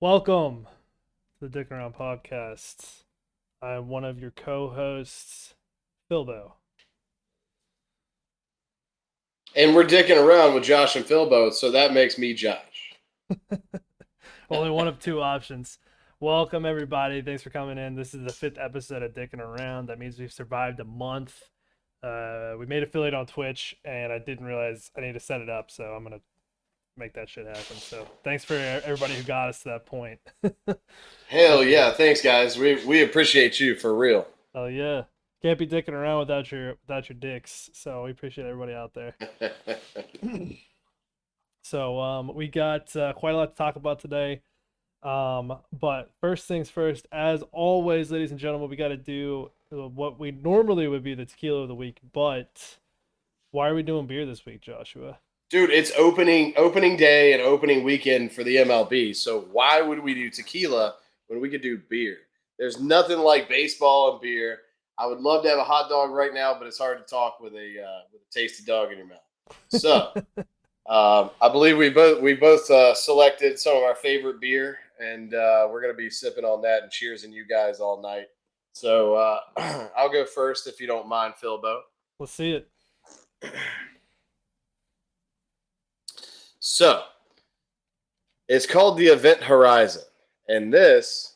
Welcome to the Dick Around Podcast. I'm one of your co-hosts, Philbo. And we're dicking around with Josh and Philbo, so that makes me Josh. Only one of two options. Welcome everybody. Thanks for coming in. This is the fifth episode of Dicking Around. That means we've survived a month. We made affiliate on Twitch, and I didn't realize I need to set it up, so I'm gonna make that shit happen. So thanks for everybody who got us to that point. Hell Appreciate yeah, it. thanks guys. We appreciate you for real. Oh yeah. Can't be dicking around without your dicks. So we appreciate everybody out there. So we got quite a lot to talk about today. But first things first, as always, ladies and gentlemen, we got to do what we normally would be the tequila of the week. But why are we doing beer this week, Joshua? Dude, it's opening day and opening weekend for the MLB. So why would we do tequila when we could do beer? There's nothing like baseball and beer. I would love to have a hot dog right now, but it's hard to talk with a tasty dog in your mouth. So I believe we both selected some of our favorite beer, and we're gonna be sipping on that and cheersing you guys all night. So I'll go first if you don't mind, Philbo. Let's see it. So it's called the Event Horizon, and this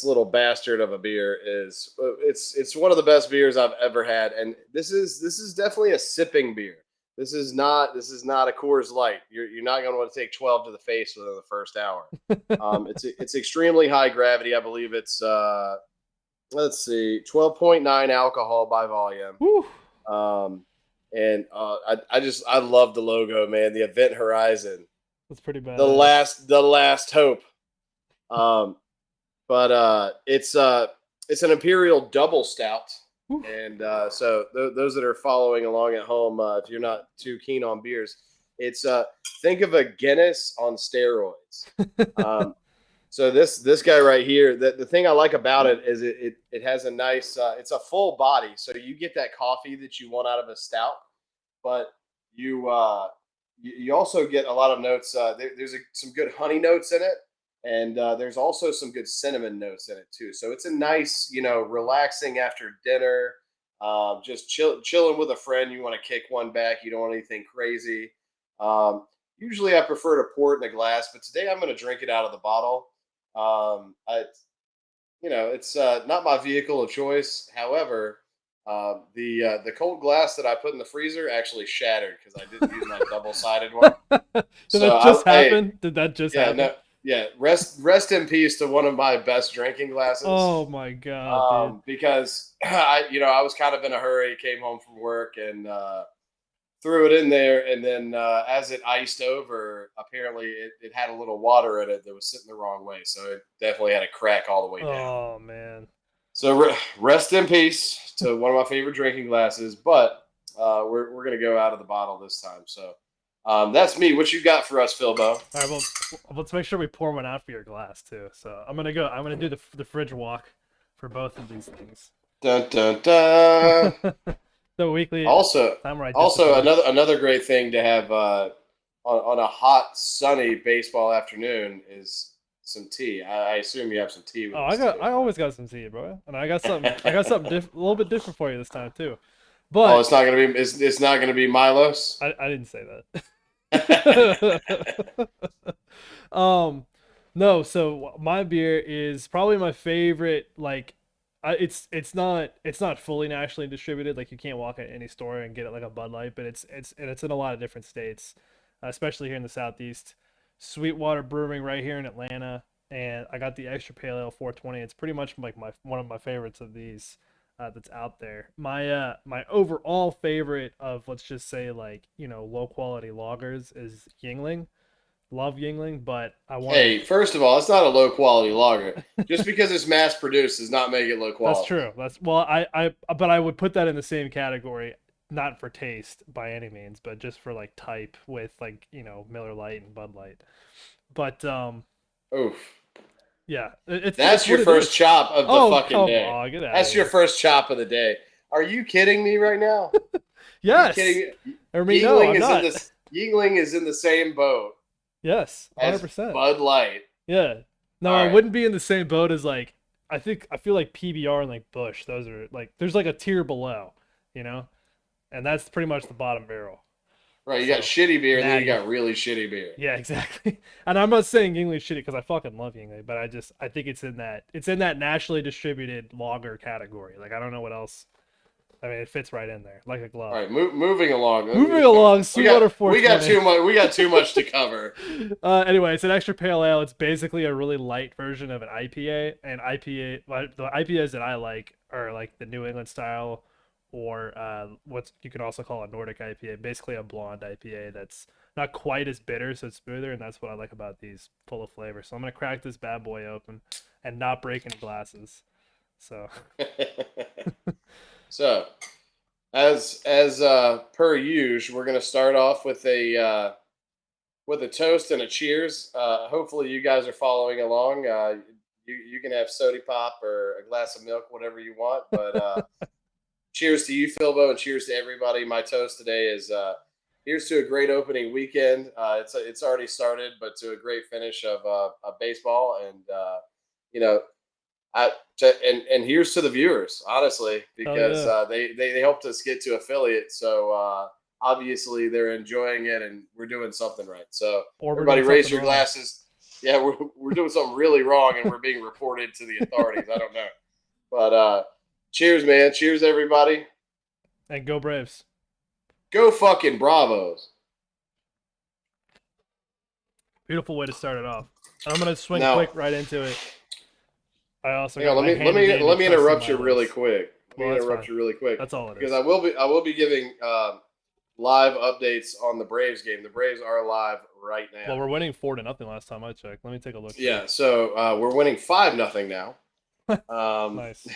little bastard of a beer is it's one of the best beers I've ever had, and this is definitely a sipping beer. This is not a Coors Light. You're not going to want to take 12 to the face within the first hour. It's extremely high gravity. I believe it's let's see, 12.9 alcohol by volume. Woo. I love the logo, man. The Event Horizon, That's pretty the bad. last hope. Um, but it's an imperial double stout, and those that are following along at home, if you're not too keen on beers, it's think of a Guinness on steroids. Um, so this guy right here, the thing I like about it is it has a nice it's a full body, so you get that coffee that you want out of a stout, but you also get a lot of notes. Some good honey notes in it, and there's also some good cinnamon notes in it too. So it's a nice, relaxing after dinner, just chilling with a friend. You want to kick one back. You don't want anything crazy. Usually, I prefer to pour it in a glass, but today I'm going to drink it out of the bottle. It's not my vehicle of choice. However, the cold glass that I put in the freezer actually shattered because I didn't use my double sided one. Did So that just hey, happen? Did that just yeah, happen? no, yeah. Rest in peace to one of my best drinking glasses. Oh my god, dude. Because I was kind of in a hurry, came home from work and threw it in there, and then as it iced over, apparently it had a little water in it that was sitting the wrong way, so it definitely had a crack all the way down. Oh man. So rest in peace to one of my favorite drinking glasses, but we're gonna go out of the bottle this time. So that's me. What you got for us, Philbo? All right, well, let's make sure we pour one out for your glass too. So I'm gonna go. I'm gonna do the fridge walk for both of these things. Dun dun dun. The weekly Also, time where I also disappear. another great thing to have on a hot, sunny baseball afternoon is some tea. I assume you have some tea with Oh, this today. I always got some tea, bro, and I got something. I got something a little bit different for you this time too. Oh, But it's not gonna be Milos. I didn't say that. No. So my beer is probably my favorite. Like, it's not fully nationally distributed. Like you can't walk at any store and get it like a Bud Light, but it's in a lot of different states, especially here in the Southeast. Sweetwater Brewing right here in Atlanta, and I got the Extra Pale Ale 420. It's pretty much like my one of my favorites of these that's out there. My overall favorite of, let's just say, like, low quality lagers is Yingling. Love Yingling, but I want to. Hey, first of all, it's not a low quality lager. Just because it's mass produced does not make it low That's quality. true. That's well, but I would put that in the same category, not for taste by any means, but just for like type with, like, Miller Lite and Bud Light. But Oof. yeah, it's That's your what it first is. chop of the Oh fucking come day. on, get out of That's your here. first chop of the day. Are you kidding me right now? Are you Yes, kidding me? I mean, no, I'm not. Yingling is in the same boat Yes, as 100%. Bud Light. Yeah. No, All I right. wouldn't be in the same boat as like I feel like PBR and like Bush. Those are like there's like a tier below, you know, and that's pretty much the bottom barrel. Right. You got So shitty beer, and then you Natty. got really shitty beer. Yeah, exactly. And I'm not saying Yingling shitty because I fucking love Yingling, but I think it's in that nationally distributed lager category. Like I don't know what else. I mean, it fits right in there like a All glove. right. Moving along. Moving along, We got Sweetwater we got 420. too much. We got too much to cover. Anyway, it's an extra pale ale. It's basically a really light version of an IPA. And IPA, the IPAs that I like are like the New England style, or what you can also call a Nordic IPA. Basically, a blonde IPA that's not quite as bitter, so it's smoother. And that's what I like about these, full of flavor. So I'm gonna crack this bad boy open and not break any glasses. So So, as per usual, we're gonna start off with a toast and a cheers. Hopefully, you guys are following along. You can have soda pop or a glass of milk, whatever you want. But cheers to you, Philbo, and cheers to everybody. My toast today is here's to a great opening weekend. It's already started, but to a great finish of baseball, and you know, and here's to the viewers, honestly, hell because yeah, they helped us get to affiliate. So obviously they're enjoying it, and we're doing something right. So or we're everybody, doing raise something your wrong. glasses. Yeah, we're doing something really wrong, and we're being reported to the authorities. I don't know, but cheers, man. Cheers, everybody. And go Braves! Go fucking Bravos. Beautiful way to start it off. And I'm gonna swing Now, quick right into it. I also hang on. got my handy dandy Let me trusty interrupt you really Milos. quick. Let Well, me that's interrupt fine. you really quick That's all it because is. I will be giving live updates on the Braves game. The Braves are live right now. Well, we're winning 4-0 last time I checked. Let me take a look here. Yeah, so we're winning 5-0 now. Nice.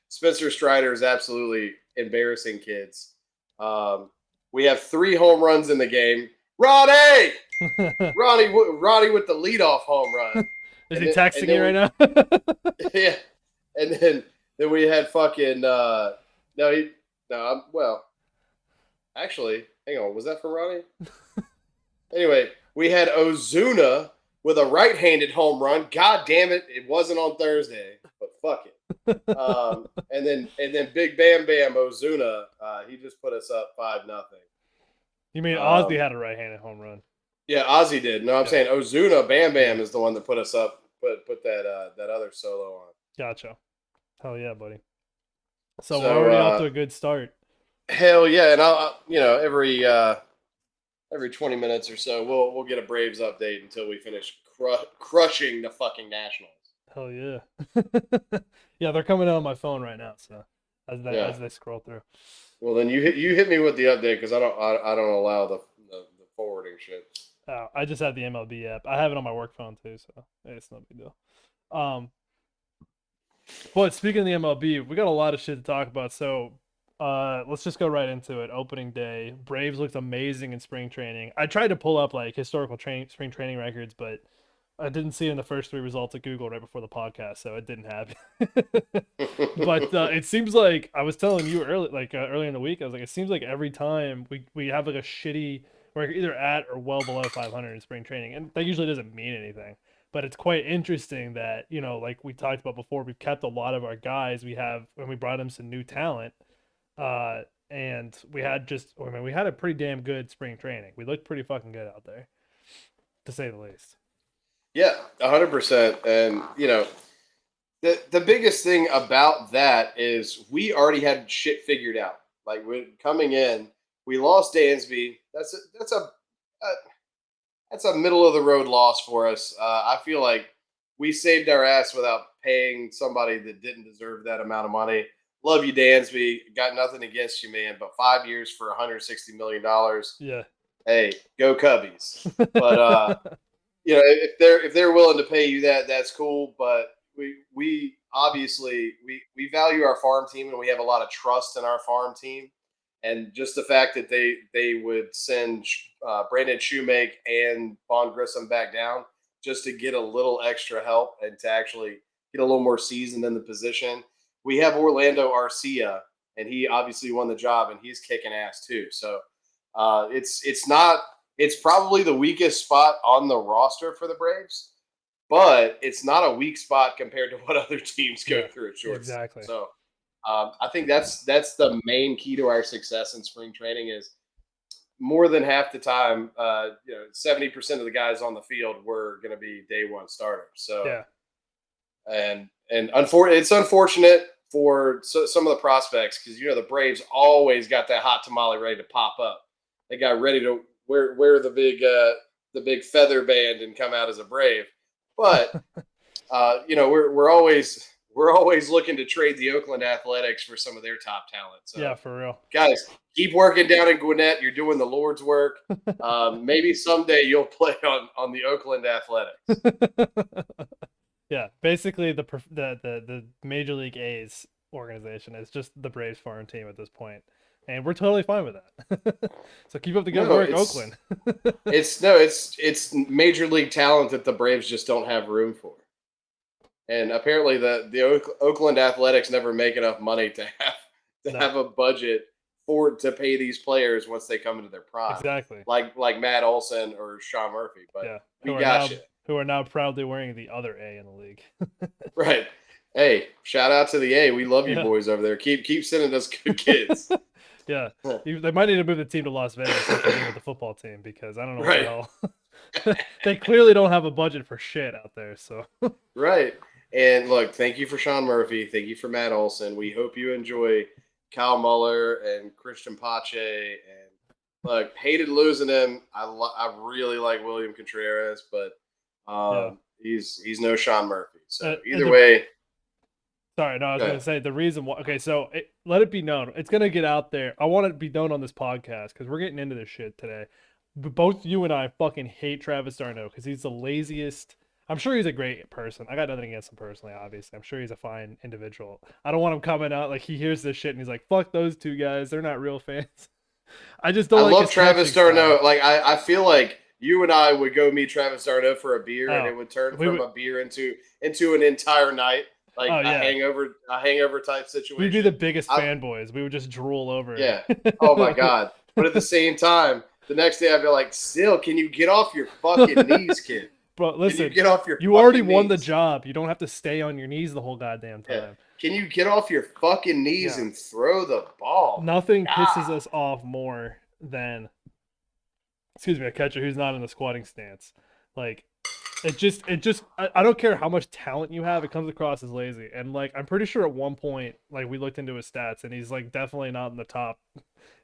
Spencer Strider is absolutely embarrassing kids. Um, we have 3 home runs in the game. Ronnie, Ronnie with the leadoff home run, Is he texting you right we now? yeah, and then we had fucking no he no I'm, well actually hang on, was that for Ronnie? Anyway, we had Ozuna with a right-handed home run. God damn it, it wasn't on Thursday, but fuck it. And then Big Bam Bam Ozuna, he just put us up 5-0. You mean Ozzy Um, had a right-handed home run? yeah, Ozzy did. No, I'm Yeah. saying Ozuna Bam Yeah. Bam is the one that put us up, put that that other solo on. Gotcha. Hell yeah, buddy. So we're So already off to a good start. hell yeah, and I'll every 20 minutes or so we'll get a Braves update until we finish crushing the fucking Nationals. Hell yeah. Yeah, they're coming out on my phone right now. So Yeah. as they scroll through. Well, then you hit me with the update because I don't allow the forwarding shit. I just have the MLB app. I have it on my work phone too, so it's no big deal. Um, but speaking of the MLB, we got a lot of shit to talk about. So, let's just go right into it. Opening day, Braves looked amazing in spring training. I tried to pull up like historical spring training records, but I didn't see in the first 3 results at Google right before the podcast, so it didn't happen. But it seems like I was telling you earlier in the week, I was like, it seems like every time we have like a shitty, we're either at or well below 500 in spring training, and that usually doesn't mean anything. But it's quite interesting that like we talked about before, we've kept a lot of our guys. We have when we brought in some new talent, and we had a pretty damn good spring training. We looked pretty fucking good out there, to say the least. Yeah, 100%. And the biggest thing about that is we already had shit figured out. Like we're coming in, we lost Dansby. That's a middle of the road loss for us. I feel like we saved our ass without paying somebody that didn't deserve that amount of money. Love you, Dansby. Got nothing against you, man. But 5 years for $160 million. Yeah. Hey, go Cubbies. But if they're willing to pay you that, that's cool. But we obviously we value our farm team, and we have a lot of trust in our farm team. And just the fact that they would send Brandon Shoemake and Vaughn Grissom back down just to get a little extra help and to actually get a little more seasoned in the position. We have Orlando Arcia, and he obviously won the job, and he's kicking ass too. So it's probably the weakest spot on the roster for the Braves, but it's not a weak spot compared to what other teams go Yeah, through at shortstop. exactly. So I think that's the main key to our success in spring training is more than half the time, 70% of the guys on the field were going to be day one starters. So Yeah. it's unfortunate for some of the prospects because the Braves always got that hot tamale ready to pop up. They got ready to wear the big feather band and come out as a Brave. But we're always looking to trade the Oakland Athletics for some of their top talent. So Yeah, for real. guys, keep working down in Gwinnett. You're doing the Lord's work. Maybe someday you'll play on the Oakland Athletics. Yeah, basically the Major League A's organization is just the Braves farm team at this point, and we're totally fine with that. So keep up the good work, Oakland. It's Major League talent that the Braves just don't have room for. And apparently the Oakland Athletics never make enough money to have a budget to pay these players once they come into their prime. Exactly. Like Matt Olson or Sean Murphy. But yeah, we got you. Who are now proudly wearing the other A in the league. Right. Hey, shout out to the A. We love you boys over there. Keep sending us good kids. Yeah. They might need to move the team to Las Vegas with the football team because I don't know what the hell. They clearly don't have a budget for shit out there. So right. And look, thank you for Sean Murphy. Thank you for Matt Olson. We hope you enjoy Kyle Muller and Christian Pache. And look, hated losing him. I really like William Contreras, but he's no Sean Murphy. So either way. Sorry, no, I was going to say the reason why. Okay, so let it be known. It's going to get out there. I want it to be known on this podcast because we're getting into this shit today. Both you and I fucking hate Travis d'Arnaud because he's the laziest. I'm sure he's a great person. I got nothing against him personally, obviously. I'm sure he's a fine individual. I don't want him coming out like he hears this shit and he's like, fuck those two guys. They're not real fans. I just don't like love Travis d'Arnaud. Like, I feel like you and I would go meet Travis d'Arnaud for a beer and it would turn from a beer into an entire night. Like a hangover type situation. We'd be the biggest fanboys. We would just drool over. Yeah. Oh my God. But at the same time, the next day I'd be like, still, can you get off your fucking knees, kid? But listen, get off your you already won the job. You don't have to stay on your knees the whole goddamn time. Yeah. Can you get off your fucking knees and throw the ball? Nothing pisses us off more than, a catcher who's not in the squatting stance. Like, it just I don't care how much talent you have, it comes across as lazy. And like I'm pretty sure at one point, like we looked into his stats and he's like definitely not in the top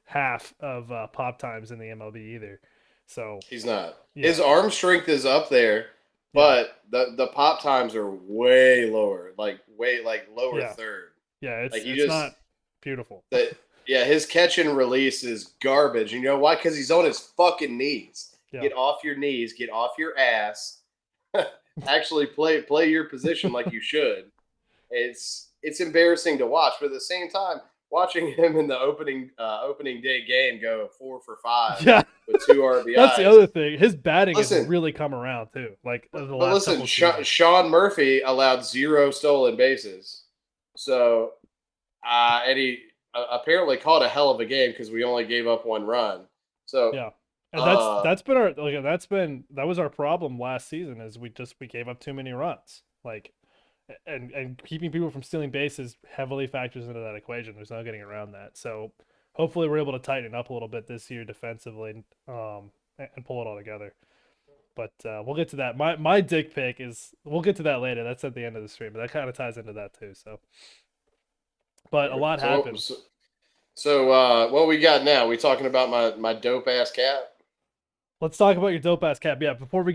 half of pop times in the MLB either. So he's not. His arm strength is up there, but the pop times are way lower, lower third. Yeah, it's not beautiful. His catch and release is garbage. You know why? Because he's on his fucking knees. Yeah. Get off your knees, get off your ass. Actually play your position like you should. It's embarrassing to watch, but at the same time, watching him in the opening day game go 4 for 5 with 2 RBIs. That's the other thing. His batting has really come around too. Like the last couple Sean Murphy allowed 0 stolen bases. So and he apparently caught a hell of a game because we only gave up 1 run. So yeah. And that was our problem last season is we gave up too many runs. Like and keeping people from stealing bases heavily factors into that equation. There's no getting around that. So hopefully we're able to tighten up a little bit this year defensively and pull it all together. But we'll get to that. My dick pic is we'll get to that later. That's at the end of the stream, but that kind of ties into that too. So but a lot happened. So what we got now? We talking about my dope ass cat? Let's talk about your dope ass cap. Yeah, before we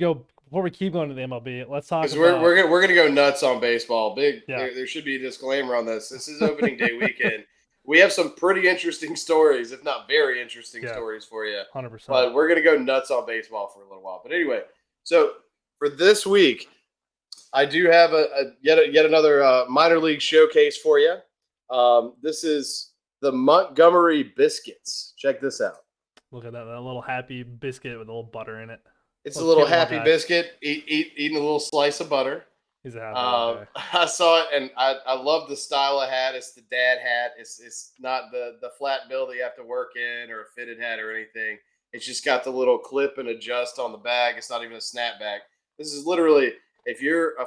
keep going to the MLB, let's talk about. We're gonna go nuts on baseball. There should be a disclaimer on this. This is opening day weekend. We have some pretty interesting stories, if not very interesting stories for you. 100%. But we're gonna go nuts on baseball for a little while. But anyway, so for this week, I do have yet another minor league showcase for you. This is the Montgomery Biscuits. Check this out. Look at that little happy biscuit with a little butter in it. It's a little happy biscuit, eating a little slice of butter. He's a happy guy. I saw it, and I love the style of hat. It's the dad hat. It's not the flat bill that you have to work in or a fitted hat or anything. It's just got the little clip and adjust on the back. It's not even a snapback. This is literally if you're a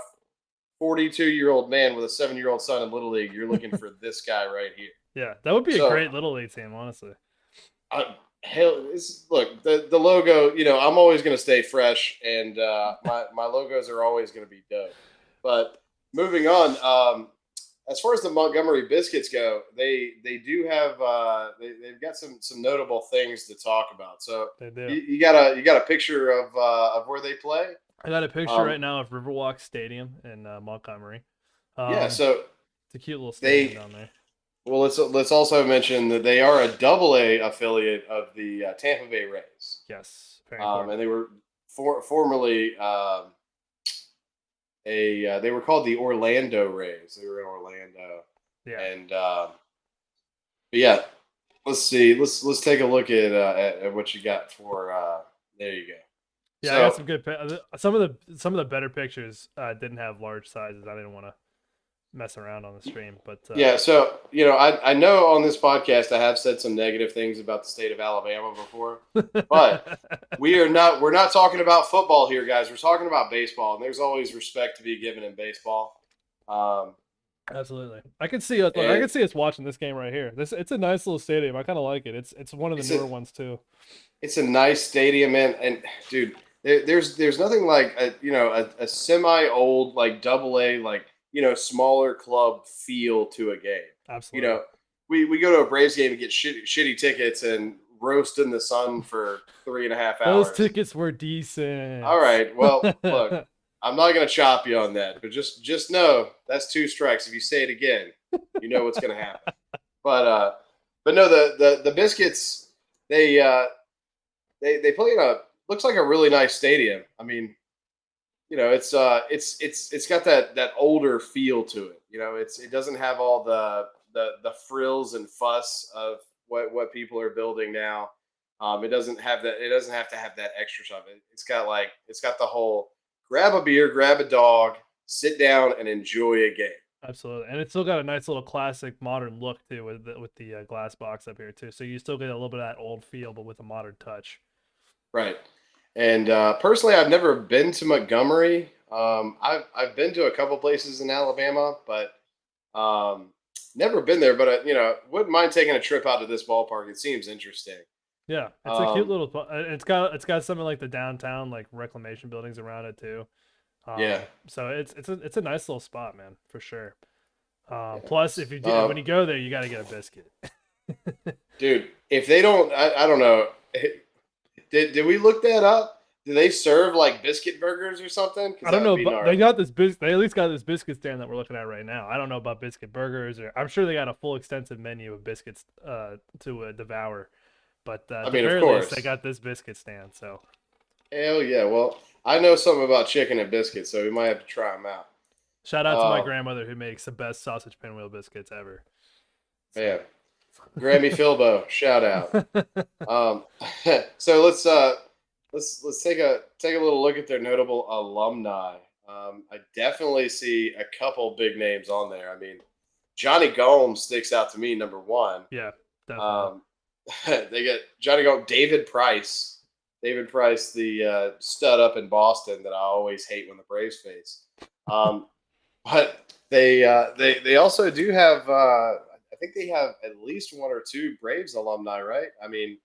42-year-old man with a 7-year-old son in Little League, you're looking for this guy right here. Yeah, that would be a So, great little league team, honestly. hell, look, the logo. I'm always going to stay fresh, and my logos are always going to be dope. But moving on, as far as the Montgomery Biscuits go, they do have they've got some notable things to talk about. So They do. you got a picture of where they play. I got a picture right Um, now of Riverwalk Stadium in Montgomery. yeah, so It's a cute little stadium they down there. well let's also mention that they are a Double A affiliate of the Tampa Bay Rays, Yes, very important. and they were formerly they were called the Orlando Rays. They were in Orlando, Yeah, and but yeah, let's see. Let's take a look at what you got for. There you go. yeah. I got So some good. Some of the better pictures didn't have large sizes. I didn't want to mess around on the stream, but yeah, so I know on this podcast I have said some negative things about the state of Alabama before, but we're not talking about football here, guys. We're talking about baseball, and there's always respect to be given in baseball. Um, absolutely. I can see us. Look, I and can see us watching this game right here. It's a nice little stadium. I kind of like it. It's one of the it's newer a ones too. it's a nice stadium, and dude, there's nothing like a semi old like Double A like smaller club feel to a game. You Absolutely. know, we go to a Braves game and get shitty tickets and roast in the sun for 3.5 Those hours. tickets were decent. All right, well, look, I'm not gonna chop you on that, but just know that's two strikes. If you say it again, you know what's gonna happen. But no, the Biscuits they they play in a looks like a really nice stadium. I mean, it's got that older feel to it. It doesn't have all the frills and fuss of what people are building now. It doesn't have that. It doesn't have to have that extra stuff. It's got the whole grab a beer, grab a dog, sit down, and enjoy a game. Absolutely, and it's still got a nice little classic modern look too with the glass box up here too. So you still get a little bit of that old feel, but with a modern touch. Right. And personally, I've never been to Montgomery. I've been to a couple places in Alabama, but never been there. But wouldn't mind taking a trip out to this ballpark. It seems interesting. Yeah, it's a cute Um, little. It's got something like the downtown like reclamation buildings around it too. yeah, So it's a nice little spot, man, for sure. yeah. Plus, if you do Uh, when you go there, you got to get a biscuit. dude, if they don't, I don't know. Did we look that up? Do they serve like biscuit burgers or something? Because I that don't would know, be but they gnarly. got this They at least got this biscuit stand that we're looking at right now. I don't know about biscuit burgers, or I'm sure they got a full extensive menu of biscuits to devour. But I at the mean, of very least, they course. got this biscuit stand. So Hell yeah. Well, I know something about chicken and biscuits, so we might have to try them out. shout out to my Uh, grandmother who makes the best sausage pinwheel biscuits ever. man, So Grammy Philbo, shout out. Um, so let's take a little look at their notable alumni. I definitely see a couple big names on there. I mean, Johnny Gomes sticks out to me number one. yeah, definitely. Um, they get Johnny Gomes, David Price, the stud up in Boston that I always hate when the Braves face. Um, but they also do have. I think they have at least one or two Braves alumni, right? I mean,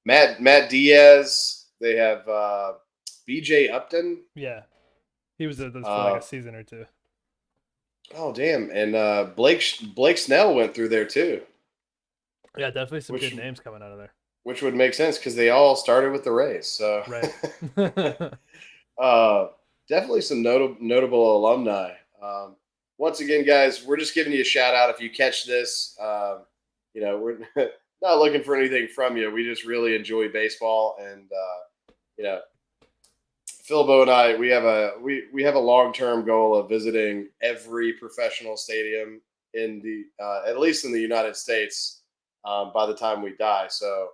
Matt Diaz. They have B.J. Upton. Yeah, he was at this for like a Uh, season or two. oh damn, and Blake Snell went through there too, Yeah, definitely some which good names coming out of there. which would make sense because they all started with the Rays. So Right. uh, definitely some notable alumni. Once again, guys, we're just giving you a shout out if you catch this. We're not looking for anything from you. We just really enjoy baseball, and you know, Philbo and I, we have a long term goal of visiting every professional stadium in the at least in the United States by the time we die. So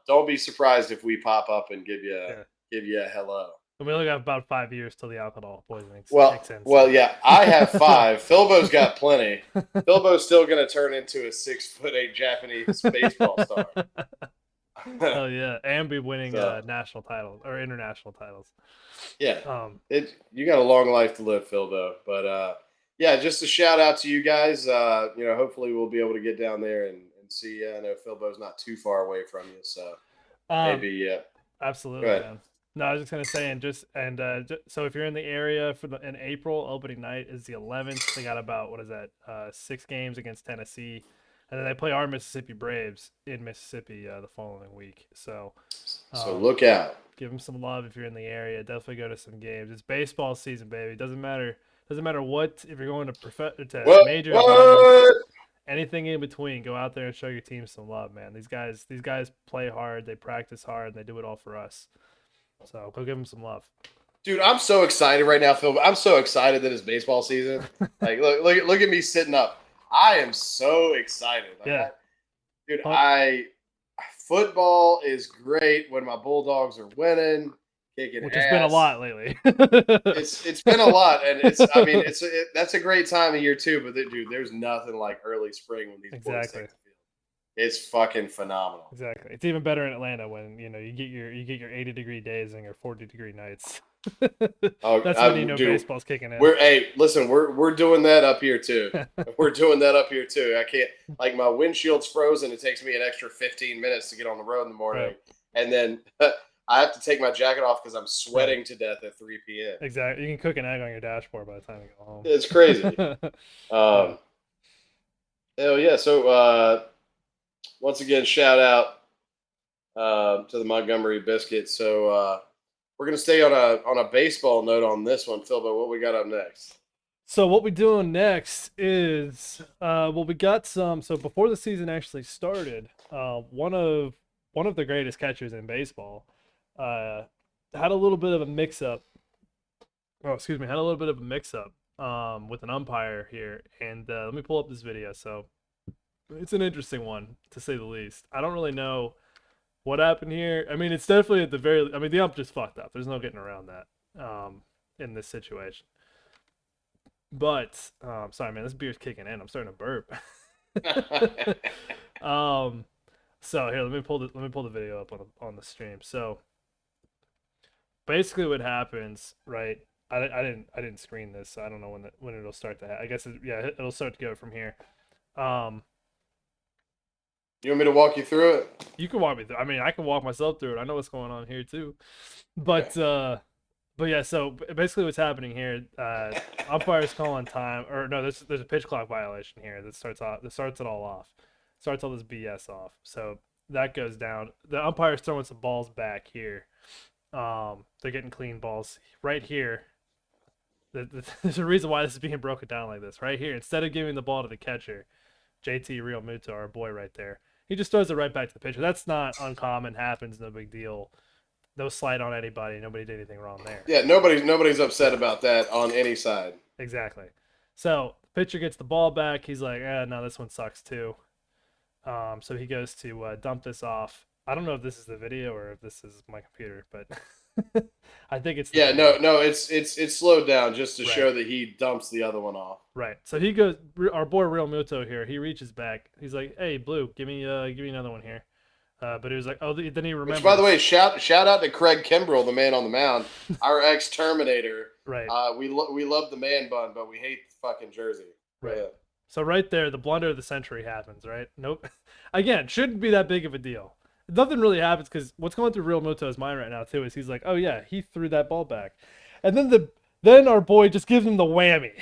don't be surprised if we pop up and Yeah. give you a hello. And we only got about 5 years till the alcohol poisoning Well, kicks in. well, So. yeah, I have five. Philbo's got plenty. Philbo's still going to turn into a 6'8" Japanese baseball star. Hell yeah, and be winning So national titles or international titles. yeah, Um, you got a long life to live, Phil. Though, but yeah, just a shout out to you guys. Hopefully we'll be able to get down there and see you. I know Philbo's not too far away from you, so um, maybe yeah. Go absolutely, ahead. man. No, I was just gonna say, and so if you're in the area for in April, opening night is the 11th. They got about what is that? 6 games against Tennessee, and then they play our Mississippi Braves in Mississippi the following week. So, So um, look out. give them some love if you're in the area. Definitely go to some games. It's baseball season, baby. Doesn't matter. Doesn't matter what if you're going to to What? majors, minors, What? anything in between. Go out there and show your team some love, man. These guys play hard. They practice hard, and they do it all for us. So go give them some love. Dude, I'm so excited right now, Phil. I'm so excited that it's baseball season. Like, look at me sitting up. I am so excited. Like, Yeah. dude, Huh. football is great when my Bulldogs are winning, kicking Which ass. has been a lot lately. It's been a lot, and that's a great time of year too. But dude, there's nothing like early spring when these boys Exactly. take the field. It's fucking phenomenal. Exactly. It's even better in Atlanta when you get your 80-degree days and your 40-degree nights. Oh, That's when dude, baseball's kicking in. We're doing that up here too. We're doing that up here too. I can't like my windshield's frozen. It takes me an extra 15 minutes to get on the road in the morning, Right. and then I have to take my jacket off because I'm sweating to death at 3 p.m. Exactly. You can cook an egg on your dashboard by the time you go home. It's crazy. Hell yeah! So once again, shout out to the Montgomery Biscuit. So we're gonna stay on a baseball note on this one, Phil. But what we got up next? So what we doing next is we got some. So before the season actually started, one of the greatest catchers in baseball had a little bit of a mix-up. Oh, excuse me, had a little bit of a mix-up with an umpire here, and let me pull up this video. So it's an interesting one to say the least. I don't really know what happened here. I mean, it's definitely at the very. I mean, the ump just fucked up. There's no getting around that in this situation. But sorry, man, this beer's kicking in. I'm starting to burp. So here, let me pull the video up on the stream. So basically, what happens, right? I didn't screen this, so I don't know when it'll start to. I guess it'll start to go from here. You want me to walk you through it? You can walk me through. I mean, I can walk myself through it. I know what's going on here too. But yeah, so basically what's happening here, umpire's calling time, or no, there's a pitch clock violation here that starts it all off. Starts all this BS off. So that goes down. The umpire's throwing some balls back here. They're getting clean balls right here. There's a reason why this is being broken down like this. Right here, instead of giving the ball to the catcher, JT Realmuto, our boy right there, he just throws it right back to the pitcher. That's not uncommon. Happens. No big deal. No slight on anybody. Nobody did anything wrong there. Yeah, nobody's upset about that on any side. Exactly. So pitcher gets the ball back. He's like, no, this one sucks too. So he goes to dump this off. I don't know if this is the video or if this is my computer, but I think it's it's slowed down just to right. show that he dumps the other one off. Right. So he goes. Our boy Realmuto here. He reaches back. He's like, "Hey, Blue, give me another one here." But he was like, "Oh," then he remembers. Which, by the way, shout out to Craig Kimbrell, the man on the mound, our ex Terminator. Right. We love the man bun, but we hate the fucking jersey. Right. So right there, the blunder of the century happens. Right. Nope. Again, shouldn't be that big of a deal. Nothing really happens because what's going through Realmuto's mind right now too is he's like, "Oh yeah, he threw that ball back," and then our boy just gives him the whammy.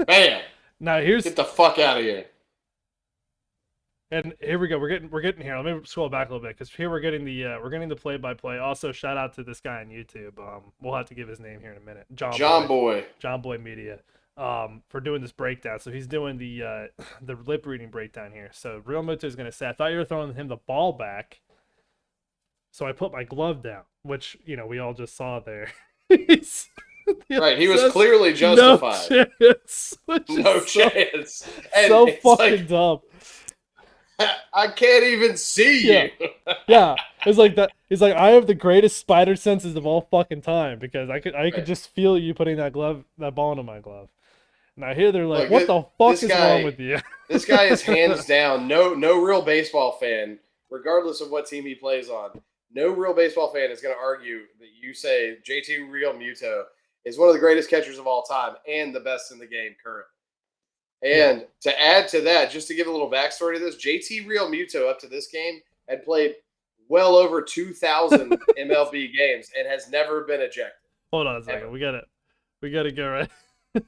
Bam. Now get the fuck out of here. And here we go. We're getting here. Let me scroll back a little bit because here we're getting the play-by-play. Also, shout out to this guy on YouTube. We'll have to give his name here in a minute. John Boy Media. For doing this breakdown. So he's doing the lip reading breakdown here. So Realmuto is gonna say, "I thought you were throwing him the ball back." So I put my glove down, which we all just saw there. Right, he was clearly justified. No chance. And so fucking dumb. I can't even see you. Yeah, it's like that. He's like, I have the greatest spider senses of all fucking time because I could just feel you putting that ball into my glove. Now here they're like, what the fuck is wrong with you? This guy is hands down no real baseball fan regardless of what team he plays on. No real baseball fan is going to argue that you say JT Real Muto is one of the greatest catchers of all time and the best in the game currently. And to add to that, just to give a little backstory to this, JT Real Muto up to this game had played well over 2,000 MLB games and has never been ejected. Hold on a second. We gotta go right.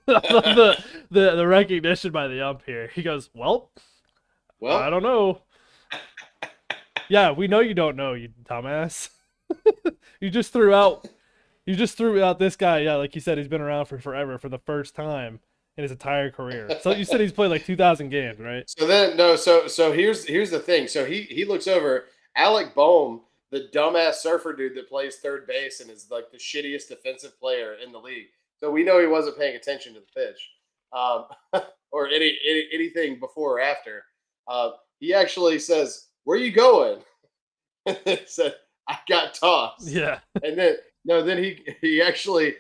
I love the recognition by the ump here. He goes, well, I don't know. Yeah, we know you don't know, you dumbass. you just threw out this guy. Yeah, like you said, he's been around for forever for the first time in his entire career. So you said he's played like 2,000 games, right? So then so here's the thing. So he looks over Alec Boehm, the dumbass surfer dude that plays third base and is like the shittiest defensive player in the league. So we know he wasn't paying attention to the pitch, or anything before or after. He actually says, "Where are you going?" Said, "I got tossed." Yeah. And then he actually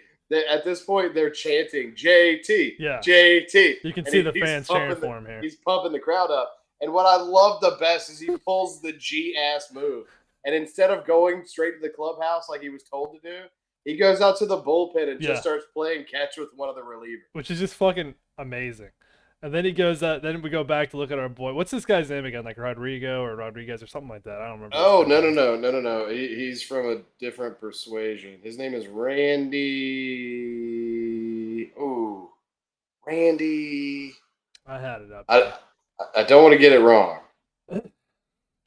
at this point they're chanting JT, yeah, JT. You can see the fans cheering for him here. He's pumping the crowd up. And what I love the best is he pulls the G ass move, and instead of going straight to the clubhouse like he was told to do, he goes out to the bullpen and just starts playing catch with one of the relievers, which is just fucking amazing. And then he goes out. Then we go back to look at our boy. What's this guy's name again? Like Rodrigo or Rodriguez or something like that. I don't remember. Oh no. He's from a different persuasion. His name is Randy. Oh, Randy. I had it up. I don't want to get it wrong.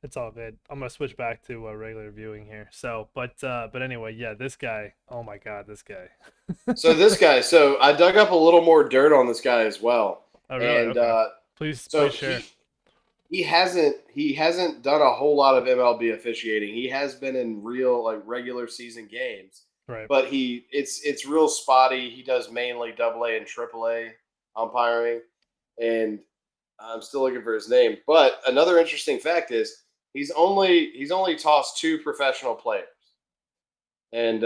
It's all good. I'm gonna switch back to regular viewing here. So, but anyway, yeah, this guy. Oh my God, this guy. So I dug up a little more dirt on this guy as well. Oh, really? And okay. Please share. He hasn't done a whole lot of MLB officiating. He has been in real like regular season games, right? But it's real spotty. He does mainly AA and AAA umpiring, and I'm still looking for his name. But another interesting fact is he's only tossed 2 professional players, and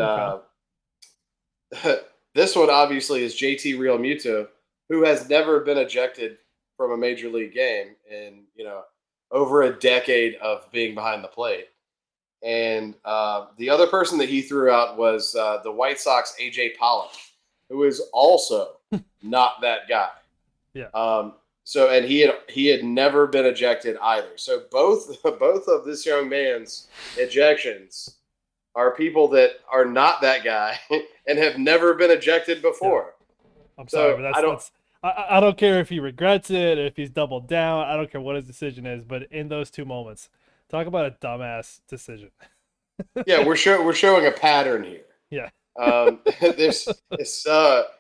this one obviously is JT Real Muto, who has never been ejected from a major league game in over a decade of being behind the plate. And the other person that he threw out was the White Sox AJ Pollock, who is also not that guy. Yeah. So and he had never been ejected either. So both of this young man's ejections are people that are not that guy and have never been ejected before. Yeah. I'm sorry, but I don't care if he regrets it, if he's doubled down. I don't care what his decision is, but in those 2 moments, talk about a dumbass decision. Yeah, we're showing a pattern here. Yeah.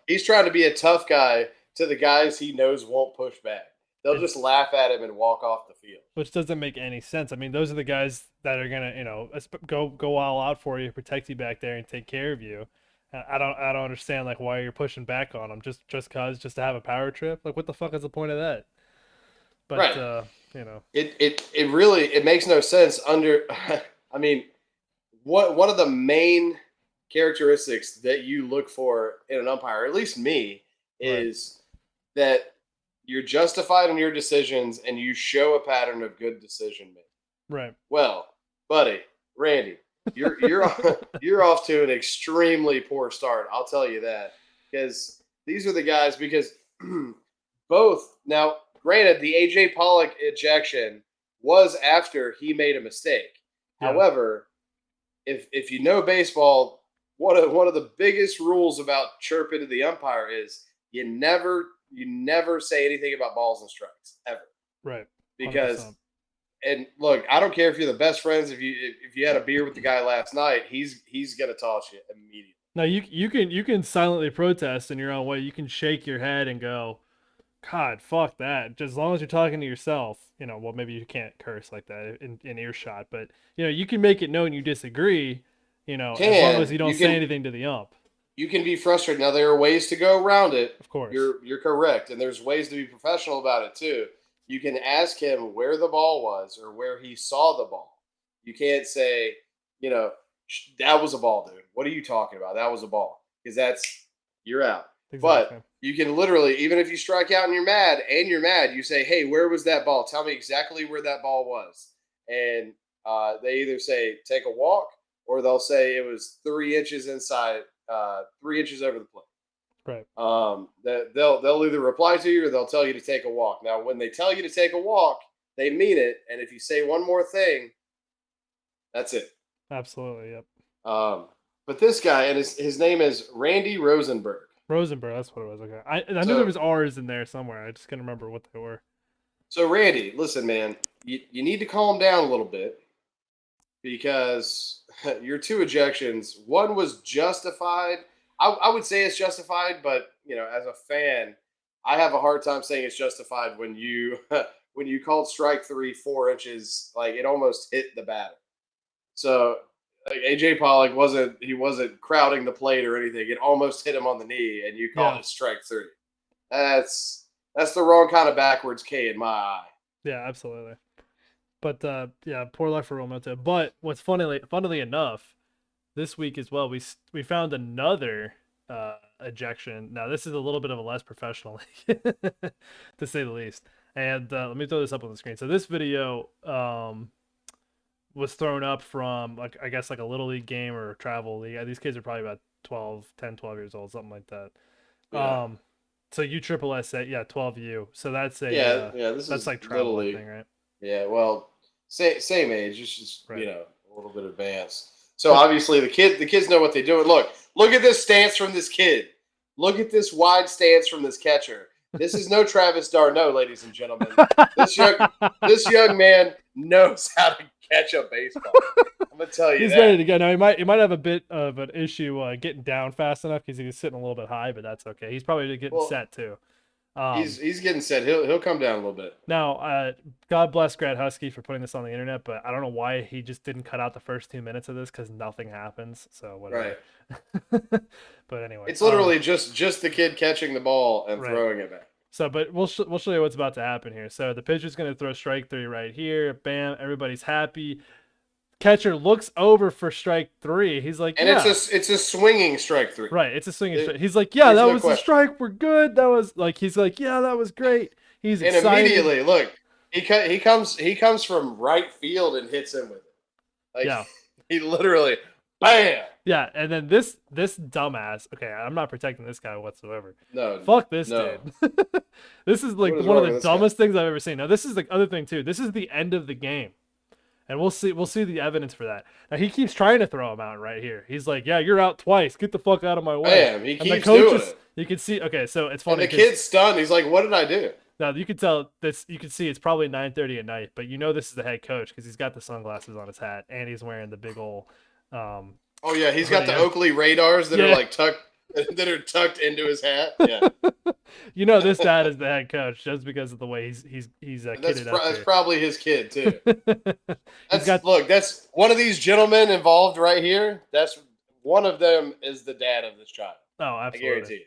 He's trying to be a tough guy to the guys he knows won't push back. They'll just laugh at him and walk off the field. Which doesn't make any sense. I mean, those are the guys that are gonna, go all out for you, protect you back there, and take care of you. I don't understand like why you're pushing back on them just to have a power trip. Like, what the fuck is the point of that? But right. It really makes no sense under. I mean, one of the main characteristics that you look for in an umpire, at least me, is that you're justified in your decisions and you show a pattern of good decision making. Right. Well, buddy, Randy, you're off to an extremely poor start. I'll tell you that, because these are the guys. Because both now, granted, the AJ Pollock ejection was after he made a mistake. Yeah. However, if you know baseball, one of the biggest rules about chirping to the umpire is you never say anything about balls and strikes ever. Right. 100%. Because. And look, I don't care if you're the best friends. If you had a beer with the guy last night, he's gonna toss you immediately. No, you can silently protest in your own way. You can shake your head and go, "God, fuck that." Just as long as you're talking to yourself, well, maybe you can't curse like that in earshot, but you can make it known you disagree. As long as you don't say anything to the ump. You can be frustrated. Now there are ways to go around it. Of course, you're correct, and there's ways to be professional about it too. You can ask him where the ball was or where he saw the ball. You can't say, that was a ball, dude. What are you talking about? That was a ball. Because you're out. Exactly. But you can literally, even if you strike out and you're mad, you say, hey, where was that ball? Tell me exactly where that ball was. And they either say take a walk or they'll say it was 3 inches inside, 3 inches over the plate. Right. They'll either reply to you or they'll tell you to take a walk. Now, when they tell you to take a walk, they mean it, and if you say one more thing, that's it. Absolutely. Yep. But this guy, and his name is Randy Rosenberg. Rosenberg. That's what it was. Okay. I knew So there was R's in there somewhere. I just can't remember what they were. so Randy, listen, man, you need to calm down a little bit because your two ejections, one was justified. I would say it's justified, but as a fan, I have a hard time saying it's justified when you when you called strike three 4 inches, like it almost hit the batter. So like, AJ Pollock wasn't crowding the plate or anything. It almost hit him on the knee, and you called it strike three. That's the wrong kind of backwards K in my eye. Yeah, absolutely. But yeah, poor luck for Realmuto. But what's funnily enough, this week as well, we found another ejection. Now this is a little bit of a less professional league, to say the least. And let me throw this up on the screen. So this video was thrown up from I guess like a little league game or a travel league. These kids are probably about 10, 12 years old, something like that. Yeah. So USSSA said 12U. So that's a This that's is like travel Little League. thing, right? Yeah, well, same age, it's just Right. a little bit advanced. So obviously the kids know what they're doing. Look at this stance from this kid. Look at this wide stance from this catcher. This is no Travis d'Arnaud, ladies and gentlemen. This young man knows how to catch a baseball. I'm gonna tell you, he's ready to go. Now he might have a bit of an issue getting down fast enough because he's sitting a little bit high, but that's okay. He's probably getting set too. He's getting set. He'll come down a little bit. Now, God bless Grant Husky for putting this on the internet, but I don't know why he just didn't cut out the first 2 minutes of this because nothing happens. So whatever. Right. But anyway, it's literally just the kid catching the ball and throwing it back. So, but we'll show you what's about to happen here. So the pitcher's going to throw strike three right here. Bam! Everybody's happy. Catcher looks over for strike three. He's like, and it's a swinging strike three. Right, it's a swinging strike. He's like, yeah, that was a strike. We're good. That was like, he's like, yeah, that was great. He's excited. And immediately, look, he comes from right field and hits him with it. Like, he literally, bam. Yeah, and then this dumbass. Okay, I'm not protecting this guy whatsoever. No, fuck this dude. This is like one of the dumbest things I've ever seen. Now this is the other thing too. This is the end of the game. And we'll see the evidence for that. Now he keeps trying to throw him out right here. He's like, "Yeah, you're out twice. Get the fuck out of my way." Damn, he keeps doing it. You can see. Okay, so it's funny. And the kid's stunned. He's like, "What did I do?" Now you can tell this. You can see it's probably 9:30 at night, but you know this is the head coach because he's got the sunglasses on his hat and he's wearing the big old. Oh yeah, he's got the Oakley radars that are like tucked into his hat. Yeah. You know this dad is the head coach just because of the way he's kidded up. That's probably his kid too. That's one of these gentlemen involved right here. That's one of them is the dad of this child. Oh, absolutely. I guarantee you.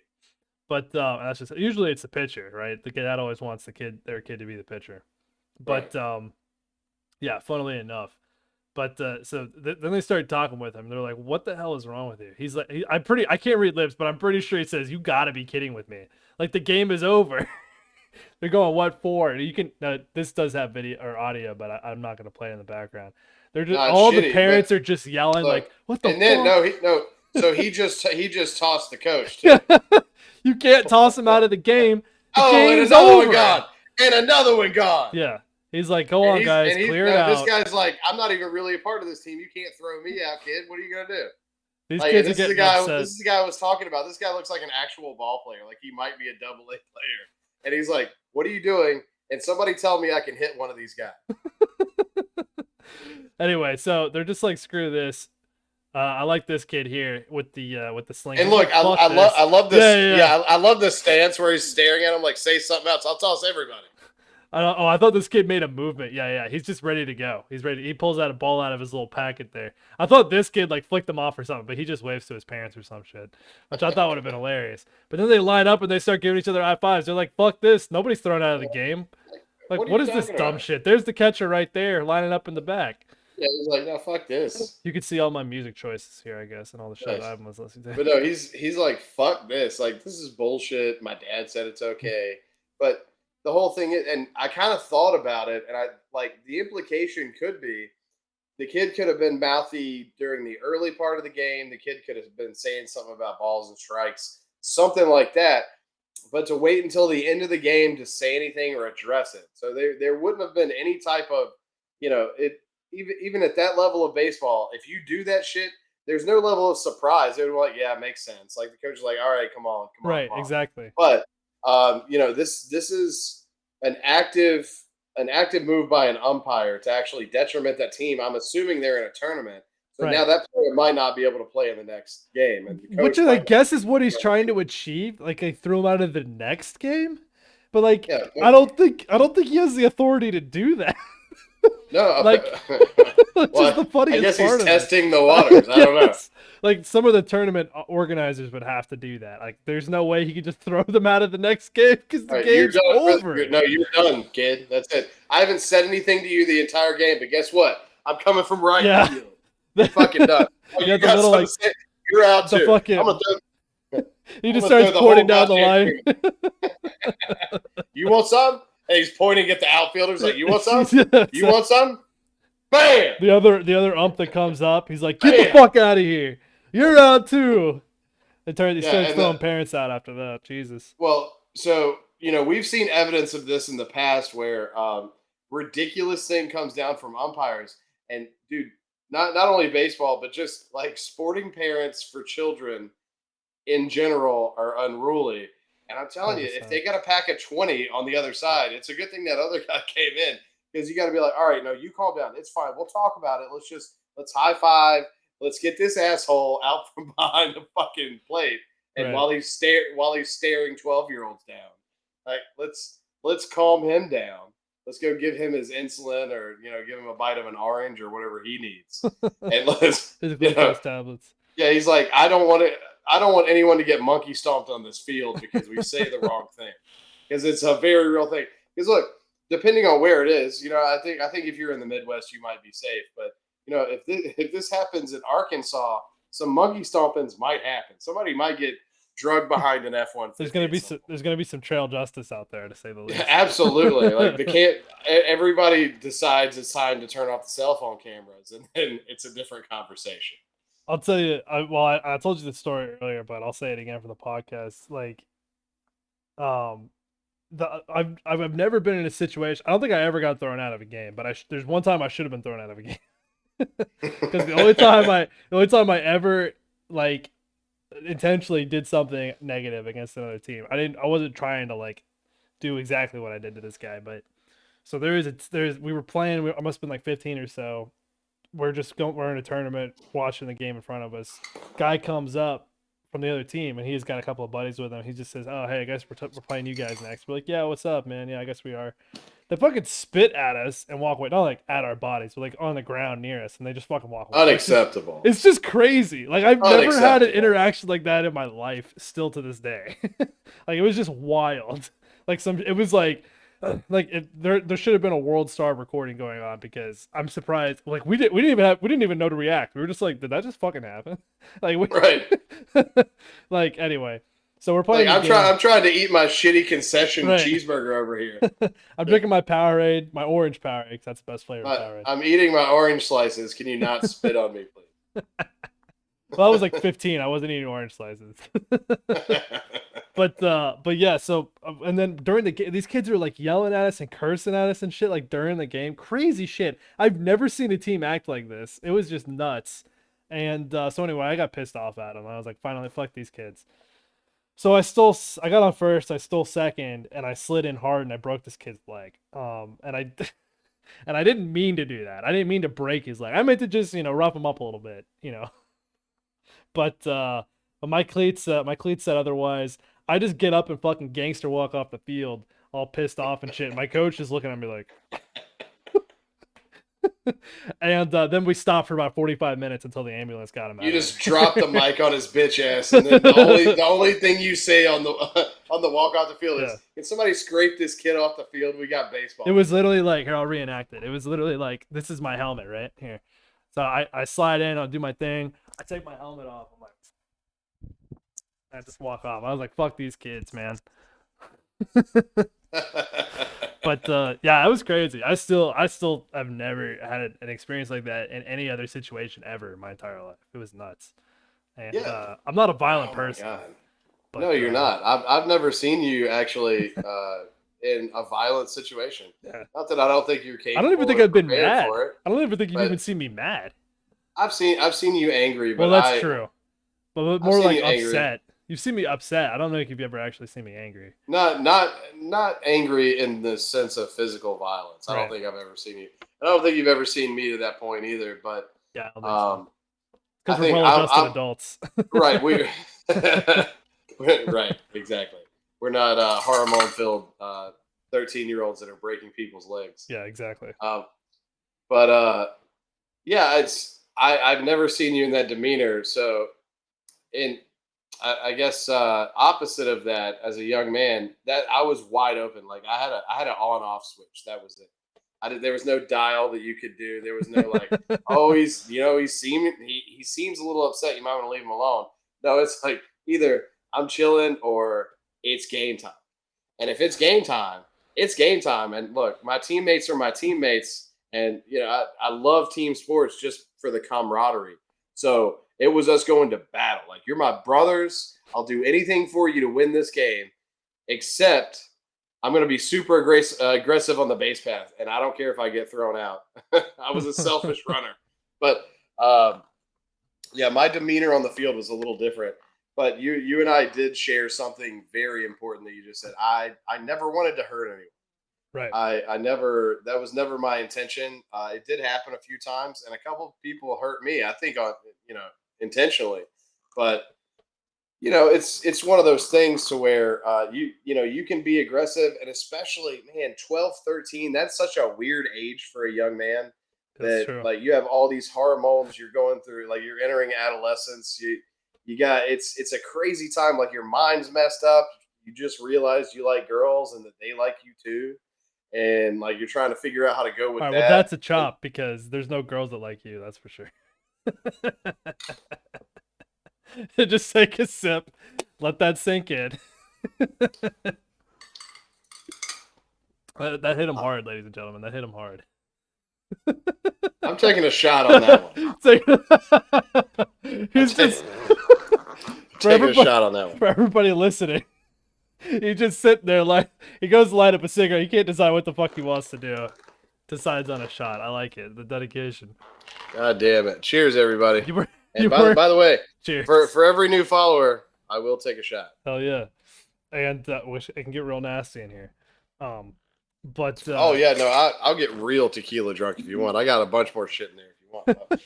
But that's just usually it's the pitcher, right? The dad always wants their kid to be the pitcher. But yeah, funnily enough. But so then they started talking with him. They're like, "What the hell is wrong with you?" He's like, I can't read lips, but I'm pretty sure he says, "You got to be kidding with me! Like the game is over." They're going, "What for?" And you can. This does have video or audio, but I'm not going to play it in the background. They're just the parents are just yelling like, "What the?" And then so he just tossed the coach. Too. You can't toss him out of the game. And another one gone. And another one gone. Yeah. He's like, go on, guys, clear it out. This guy's like, I'm not even really a part of this team. You can't throw me out, kid. What are you gonna do? These kids this is the guy. This is the guy I was talking about. This guy looks like an actual ball player. Like he might be a AA player. And he's like, "What are you doing?" And somebody tell me I can hit one of these guys. Anyway, so they're just like, screw this. I like this kid here with the sling. And look, I love this. Yeah, I love this stance where he's staring at him like, say something else. I'll toss everybody. I thought this kid made a movement. Yeah. He's just ready to go. He's ready. He pulls out a ball out of his little packet there. I thought this kid like flicked him off or something, but he just waves to his parents or some shit, which I thought would have been hilarious. But then they line up and they start giving each other high fives. They're like, "Fuck this! Nobody's thrown out of the game." Like, what is this dumb shit? There's the catcher right there lining up in the back. Yeah, he's like, "No, fuck this." You could see all my music choices here, I guess, and all the shit I was listening to. But no, he's like, "Fuck this! Like, this is bullshit." My dad said it's okay, but the whole thing is, and I kind of thought about it, and I like the implication could be the kid could have been mouthy during the early part of the game. The kid could have been saying something about balls and strikes, something like that. But to wait until the end of the game to say anything or address it, so there wouldn't have been any type of, it even at that level of baseball. If you do that shit, there's no level of surprise. They're like, yeah, it makes sense. Like the coach is like, all right, come on, come on, Right, come on. exactly. But this is an active an active move by an umpire to actually detriment that team. I'm assuming they're in a tournament, so now Right. that player might not be able to play in the next game, and the Which coach I might not. guess is what he's trying to achieve. Like they threw him out of the next game. But like Yeah, I don't think he has the authority to do that. no. Like which is Well, the I funniest guess he's part of it. testing the waters. I don't know. Yes. Like some of the tournament organizers would have to do that. Like there's no way he could just throw them out of the next game because the All right, you're game's done. over. No, you're done, kid. That's it. I haven't said anything to you the entire game, but guess what? I'm coming from right Yeah. field. You're fucking done. Oh, Yeah, you the got little, something like, to say? You're out the too. fucking I'm gonna he I'm just gonna starts throw the pointing whole down the goddamn line. thing. You want some? And he's pointing at the outfielders like, "You want some? Yeah, You want some?" Bam! the other ump that comes up, he's like, "Get the Bam! fuck out of here! You're out too." He Yeah, starts and throwing parents out after that. Jesus. well, so we've seen evidence of this in the past where ridiculous thing comes down from umpires, and dude, not only baseball, but just like sporting parents for children in general are unruly. And I'm telling you, if 100%. they got a pack of 20 on the other side, it's a good thing that other guy came in, because you got to be like, all right, no, you calm down. It's fine. We'll talk about it. Let's high five. Let's get this asshole out from behind the fucking plate. And Right. while he's staring 12-year-olds down, like let's calm him down. Let's go give him his insulin, or give him a bite of an orange or whatever he needs. And let's His glucose tablets. yeah, he's like, I don't want it. I don't want anyone to get monkey stomped on this field because we say the wrong thing, because it's a very real thing. Because look, depending on where it is, I think if you're in the Midwest, you might be safe. But if this happens in Arkansas, some monkey stompings might happen. Somebody might get drugged behind an F-150. There's gonna be some trail justice out there, to say the least. Yeah, absolutely. Like they can't. Everybody decides it's time to turn off the cell phone cameras, and then it's a different conversation. I'll tell you. I told you the story earlier, but I'll say it again for the podcast. Like, um, I've never been in a situation. I don't think I ever got thrown out of a game, but there's one time I should have been thrown out of a game. Because the only time I ever like intentionally did something negative against another team. I wasn't trying to like do exactly what I did to this guy, but so we were playing. I must have been like 15 or so. We're in a tournament watching the game in front of us. Guy comes up from the other team, and he's got a couple of buddies with him. He just says, "Oh, hey, I guess we're playing you guys next." We're like, "Yeah, what's up, man? Yeah, I guess we are." They fucking spit at us and walk away. Not like at our bodies, but like on the ground near us, and they just fucking walk away. Unacceptable. It's just crazy. Like I've never had an Unacceptable. interaction like that in my life, still to this day. Like it was just wild. It was like there should have been a World Star recording going on, because I'm surprised. Like we didn't even know to react. We were just like, did that just fucking happen? Like Right. like anyway. So we're Like playing. I'm trying to eat my shitty concession Right. cheeseburger over here. I'm drinking my Powerade, my orange Powerade, because that's the best flavor of Powerade. I'm eating my orange slices. Can you not spit on me, please? Well, I was like 15. I wasn't eating orange slices. But yeah. So and then during the game, these kids are like yelling at us and cursing at us and shit, like during the game. Crazy shit. I've never seen a team act like this. It was just nuts. And so anyway, I got pissed off at them. I was like, finally, fuck these kids. So I got on first, I stole second, and I slid in hard and I broke this kid's leg. And I and I didn't mean to do that. I didn't mean to break his leg. I meant to just rough him up a little bit. But my cleats said otherwise. I just get up and fucking gangster walk off the field, all pissed off and shit. My coach is looking at me like, and then we stopped for about 45 minutes until the ambulance got him out. You just dropped the mic on his bitch ass, and then the only thing you say on the on the walk off the field is, "Can somebody scrape this kid off the field? We got baseball." It was literally like, here, I'll reenact it. It was literally like, this is my helmet right here. So I slide in, I'll do my thing. I take my helmet off. I'm like, I just walk off. I was like, fuck these kids, man. But yeah, it was crazy. I still have never had an experience like that in any other situation ever in my entire life. It was nuts. And Yeah. I'm not a violent Oh my person, god. but No, you're not. I've never seen you actually in a violent situation. yeah. Not that I don't think you're I don't even capable think or I've been prepared mad. for it, I don't even think you've even but seen me mad. I've seen you angry, Well, but that's true. But I've more seen like you angry. upset. You've seen me upset. I don't know if you've ever actually seen me angry. Not angry in the sense of physical violence. I don't Right. think I've ever seen you. I don't think you've ever seen me to that point either. But Yeah, I don't think so. um, I Because we're think well-adjusted I'm adults. right. We right exactly. We're not hormone filled 13-year-olds that are breaking people's legs. Yeah, exactly. Um, but yeah, I've never seen you in that demeanor. So in I guess opposite of that, as a young man, that I was wide open. Like I had an on off switch. That was it. There was no dial that you could do. There was no like, oh, he seems a little upset. You might want to leave him alone. No, it's like either I'm chilling or it's game time. And if it's game time, it's game time. And look, my teammates are my teammates, and I love team sports just for the camaraderie. So it was us going to battle. Like you're my brothers. I'll do anything for you to win this game, except I'm going to be super aggressive on the base path, and I don't care if I get thrown out. I was a selfish runner, but yeah, my demeanor on the field was a little different. But you and I did share something very important that you just said. I never wanted to hurt anyone. Right. I never that was never my intention. It did happen a few times, and a couple of people hurt me. I think on intentionally, but it's one of those things to where you can be aggressive, and especially man 12, 13. That's such a weird age for a young man That's that true. like you have all these hormones you're going through, like you're entering adolescence. You got it's a crazy time. Like your mind's messed up. You just realize you like girls and that they like you too, and like you're trying to figure out how to go All with right. Well, that. that's a chop because there's no girls that like you. That's for sure. Just take a sip. Let that sink in. That hit him hard, ladies and gentlemen. That hit him hard. I'm taking a shot on that one. I'm He's just for taking a everybody shot on that one. for everybody listening. He just sitting there like he goes to light up a cigarette. He can't decide what the fuck he wants to do. Decides on a shot. I like it. The dedication. God damn it! Cheers, everybody. You were And you by were by the way, cheers. for every new follower, I will take a shot. Hell yeah. And wish it can get real nasty in here. But Oh yeah, no, I'll get real tequila drunk if you want. I got a bunch more shit in there if you want.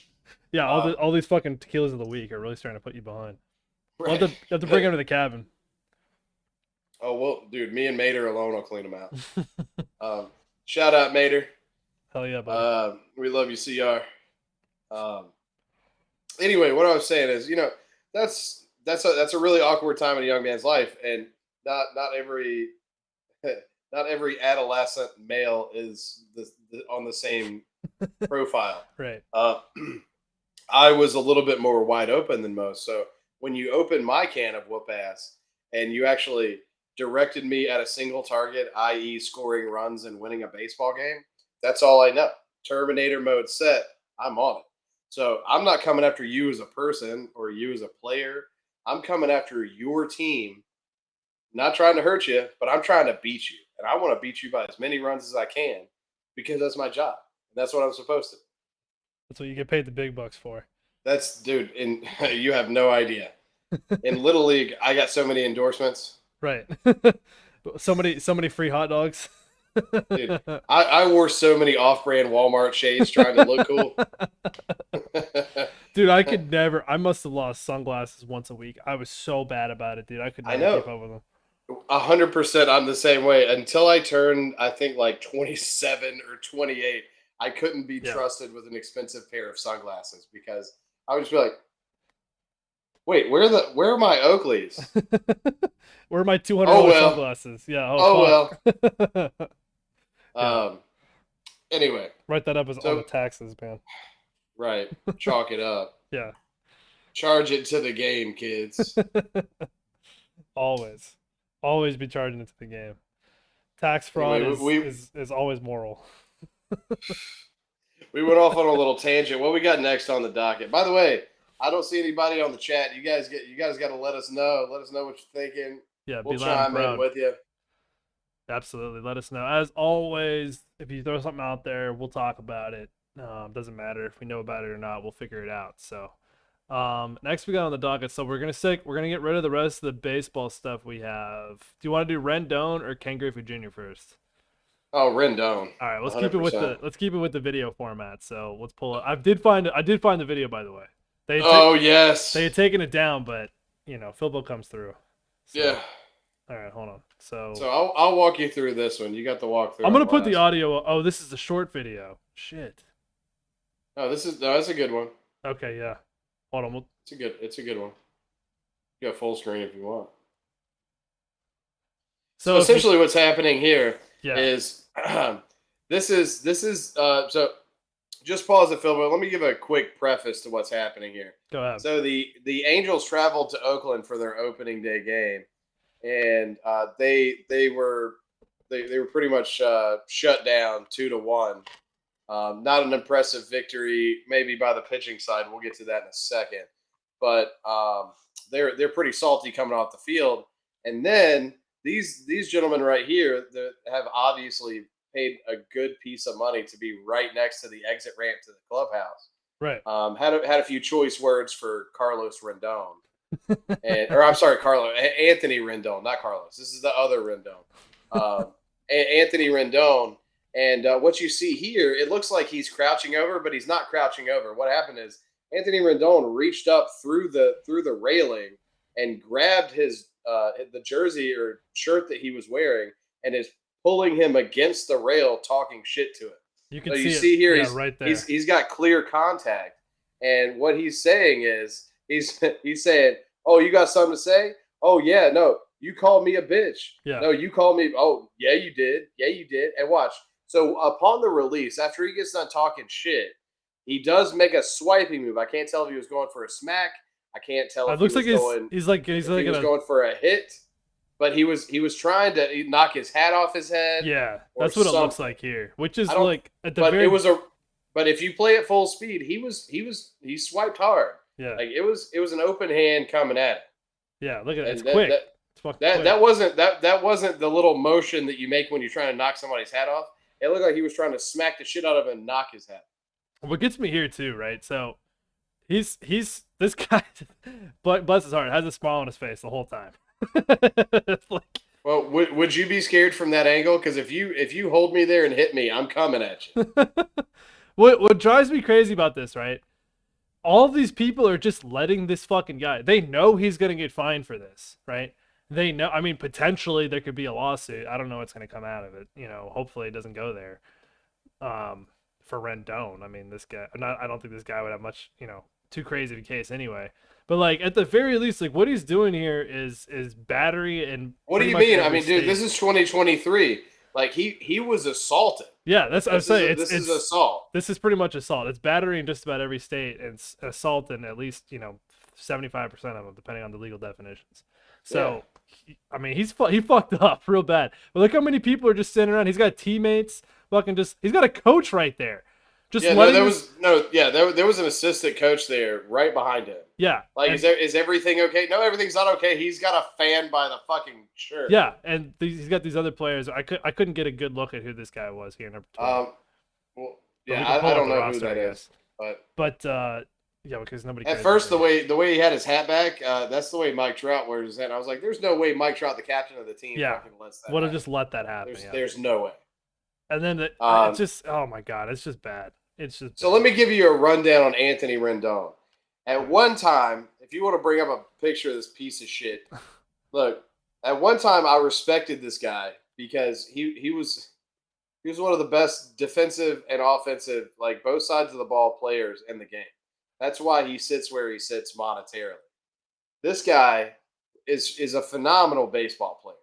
yeah, Um, all these fucking tequilas of the week are really starting to put you behind. right. You have to bring him to the cabin. Oh well, dude, me and Mater alone will clean them out. Shout out Mater. Hell yeah, buddy. We love you, CR. Um, anyway, what I was saying is, that's a really awkward time in a young man's life, and not every not every adolescent male is on the same profile. Right. I was a little bit more wide open than most. So when you open my can of whoop ass and you actually directed me at a single target, i.e., scoring runs and winning a baseball game, that's all I know. Terminator mode set, I'm on it. So I'm not coming after you as a person or you as a player. I'm coming after your team, not trying to hurt you, but I'm trying to beat you. And I want to beat you by as many runs as I can because that's my job. And that's what I'm supposed to. That's what you get paid the big bucks for. That's dude, and you have no idea. In Little League, I got so many endorsements. Right. So many free hot dogs. Dude, I wore so many off-brand Walmart shades trying to look cool. Dude, I could never. I must have lost sunglasses once a week. I was so bad about it, dude. I could I never know. keep up with them. 100%. I'm the same way. Until I turned, I think like 27 or 28, I couldn't be Yeah. trusted with an expensive pair of sunglasses because I would just be like, "Wait, where are my Oakleys?" Where are my $200 Oh well. sunglasses? Yeah. Oh Fuck. well. Yeah. Anyway, Write that up as so on the taxes, man. right, chalk it up. Yeah. Charge it to the game, kids. Always. Always be charging it to the game. Tax fraud Anyway, is always moral. we went off on a little tangent. What we got next on the docket? By the way, I don't see anybody on the chat. You guys got to let us know. Let us know what you're thinking. Yeah, be We'll loud and chime in proud. with you. Absolutely. Let us know. As always, if you throw something out there, we'll talk about it. Doesn't matter if we know about it or not. We'll figure it out. So, next we got on the docket. So we're gonna get rid of the rest of the baseball stuff we have. Do you want to do Rendon or Ken Griffey Jr. first? Oh, Rendon. All right, let's 100%. keep it with the video format. So let's pull it. I did find the video, by the way. Yes. They had taken it down, but Philbo comes through. So, yeah. All right, hold on. So I'll walk you through this one. You got the walkthrough. I'm gonna put the audio. Oh, this is the short video. Shit. That's a good one. Okay, yeah. Hold on. It's a good one. You got full screen if you want. So essentially, what's happening here Yeah. is this is so. Just pause the film. But let me give a quick preface to what's happening here. Go ahead. So the Angels traveled to Oakland for their opening day game, and they were pretty much shut down 2-1. Not an impressive victory, maybe by the pitching side. We'll get to that in a second, but they're pretty salty coming off the field. And then these gentlemen right here that have obviously paid a good piece of money to be right next to the exit ramp to the clubhouse. Right. Had a few choice words for Carlos Rendon, or I'm sorry, Anthony Rendon, not Carlos. This is the other Rendon, Anthony Rendon. And what you see here, it looks like he's crouching over, but he's not crouching over. What happened is Anthony Rendon reached up through the railing and grabbed the jersey or shirt that he was wearing and is pulling him against the rail, talking shit to him. You can see here, yeah, right there. He's got clear contact, and what he's saying is he's saying, "Oh, you got something to say? Oh yeah, no, you called me a bitch. Yeah. No, you called me. Oh yeah, you did. Yeah, you did." And watch. So upon the release, after he gets done talking shit, he does make a swiping move. I can't tell if he was going for a smack. I can't tell. It looks like he's going for a hit. But he was trying to knock his hat off his head. Yeah, that's what it looks like here. Which is like at the very. But if you play at full speed, he swiped hard. Yeah, like it was an open hand coming at it. Yeah, look at it. It's quick. It's fucking quick. That wasn't the little motion that you make when you're trying to knock somebody's hat off. It looked like he was trying to smack the shit out of him and knock his hat. What gets me here too, right? So he's this guy, but bless his heart, has a smile on his face the whole time. It's like, well, would you be scared from that angle? Because if you hold me there and hit me, I'm coming at you. What drives me crazy about this, right? All of these people are just letting this fucking guy. They know he's gonna get fined for this, right? They know. I mean, potentially there could be a lawsuit. I don't know what's gonna come out of it. Hopefully it doesn't go there. For Rendon, I mean, this guy. I don't think this guy would have much, too crazy of a case anyway. But like at the very least, like what he's doing here is battery and. What do you mean? I mean, dude, this is 2023. Like he was assaulted. Yeah, that's what I'm saying. This is assault. This is pretty much assault. It's battery in just about every state, and assault in at least 75% of them, depending on the legal definitions. So, yeah. He fucked up real bad. But look how many people are just sitting around. He's got teammates, he's got a coach right there. There was an assistant coach there right behind him. Yeah. Like, is everything okay? No, everything's not okay. He's got a fan by the fucking shirt. Yeah, and he's got these other players. I couldn't get a good look at who this guy was here. Number 12. I don't know who that is. But yeah, because nobody. At first, the way he had his hat back, that's the way Mike Trout wears his hat. I was like, "There's no way Mike Trout, the captain of the team, fucking lets that." Would have just let that happen. There's no way. And then it's just, oh my god, it's just bad. It's just. So let me give you a rundown on Anthony Rendon. At one time, if you want to bring up a picture of this piece of shit, look. At one time, I respected this guy because he was one of the best defensive and offensive, like both sides of the ball players in the game. That's why he sits where he sits monetarily. This guy is a phenomenal baseball player.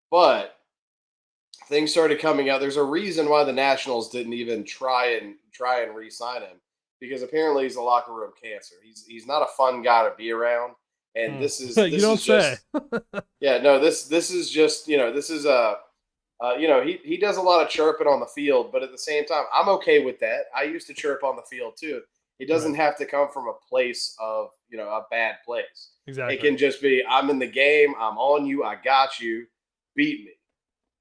But things started coming out. There's a reason why the Nationals didn't even try and re-sign him, because apparently he's a locker room cancer. He's not a fun guy to be around. And this is you don't say. Yeah, no, this is just, this is he does a lot of chirping on the field, but at the same time, I'm okay with that. I used to chirp on the field too. It doesn't Right. have to come from a place of a bad place. It Exactly. can just be I'm in the game, I'm on you, I got you, beat me.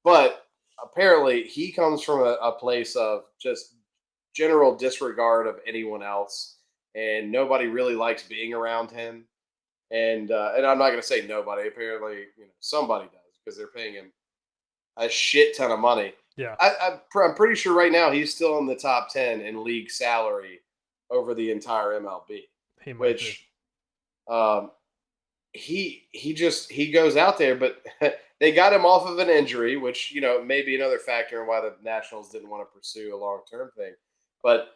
But apparently, he comes from a place of just general disregard of anyone else, and nobody really likes being around him. And I'm not going to say nobody. Apparently, somebody does because they're paying him a shit ton of money. Yeah. I'm pretty sure right now he's still in the top 10 in league salary over the entire MLB, He might be. which um, he goes out there, but they got him off of an injury, which may be another factor in why the Nationals didn't want to pursue a long term thing. But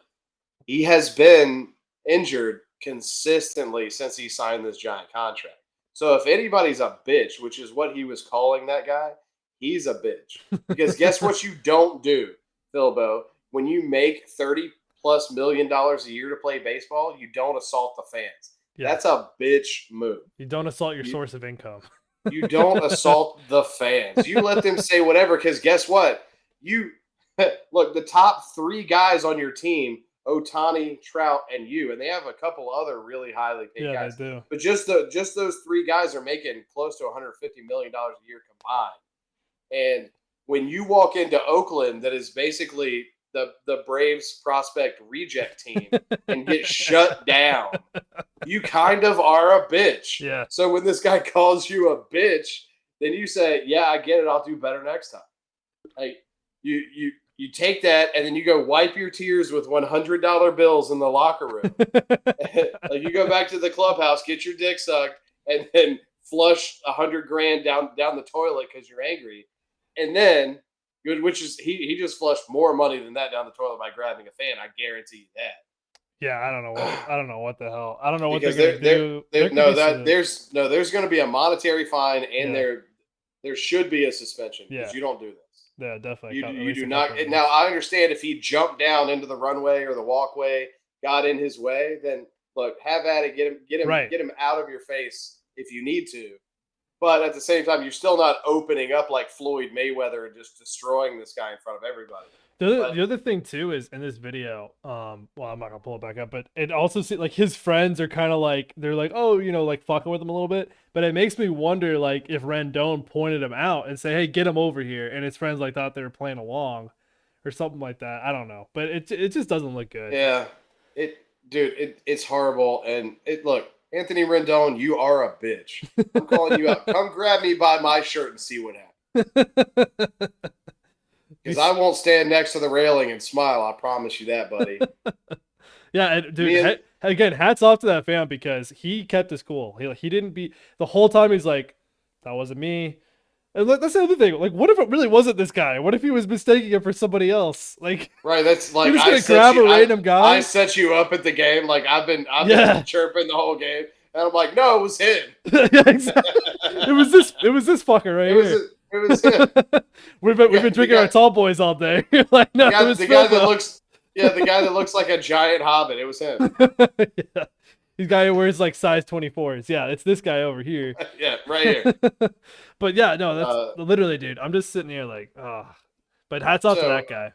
he has been injured consistently since he signed this giant contract. So if anybody's a bitch, which is what he was calling that guy, he's a bitch. Because guess what you don't do, Philbo? When you make $30+ million a year to play baseball, you don't assault the fans. Yeah. That's a bitch move. You don't assault your You source of income. you don't assault the fans. You let them say whatever. Because guess what? You look, the top three guys on your team, Otani, Trout, and you, and they have a couple other really highly paid Yeah, they guys. do. But just those three guys are making close to $150 million a year combined. And when you walk into Oakland, that is basically the Braves prospect reject team, and get shut down, you kind of are a bitch. Yeah. So when this guy calls you a bitch, then you say, "Yeah, I get it. I'll do better next time." Like you take that and then you go wipe your tears with $100 bills in the locker room. Like you go back to the clubhouse, get your dick sucked, and then flush 100 grand down the toilet because you're angry, and then which is he just flushed more money than that down the toilet by grabbing a fan. I guarantee you that. Yeah, I don't know what the hell. I don't know what they're Because gonna do. There could no be that some. there's going to be a monetary fine, and Yeah. there should be a suspension Yeah. because you don't do this. Yeah, definitely. You At you least do a not. couple of Now years. I understand if he jumped down into the runway or the walkway, got in his way, then look, have at it. Right. Get him out of your face if you need to. But at the same time, you're still not opening up like Floyd Mayweather and just destroying this guy in front of everybody. But The other thing too is in this video, well, I'm not gonna pull it back up, but it also like his friends are kind of like they're like, oh, like fucking with him a little bit. But it makes me wonder, like, if Rendon pointed him out and say, hey, get him over here, and his friends like thought they were playing along, or something like that. I don't know, but it just doesn't look good. yeah, it's horrible. And look, Anthony Rendon, you are a bitch. I'm calling you out. Come grab me by my shirt and see what happens. Because I won't stand next to the railing and smile. I promise you that, buddy. Yeah, and dude, again, hats off to that fan because he kept his cool. He didn't be the whole time. He's like, that wasn't me. And that's the other thing. Like, what if it really wasn't this guy? What if he was mistaking it for somebody else? Like, right, that's like he was gonna grab a random guy. I set you up at the game. Like I've been chirping the whole game, and I'm like, no, it was him. Yeah, exactly. It was this fucker right here. It was him. we've been drinking our tall boys all day. Like, no, it was the guy that looks like a giant hobbit. It was him. Yeah. These guy who wears like size 24s. Yeah, it's this guy over here. Yeah, right here. But yeah, no, that's literally, dude. I'm just sitting here like, oh. But hats off to that guy.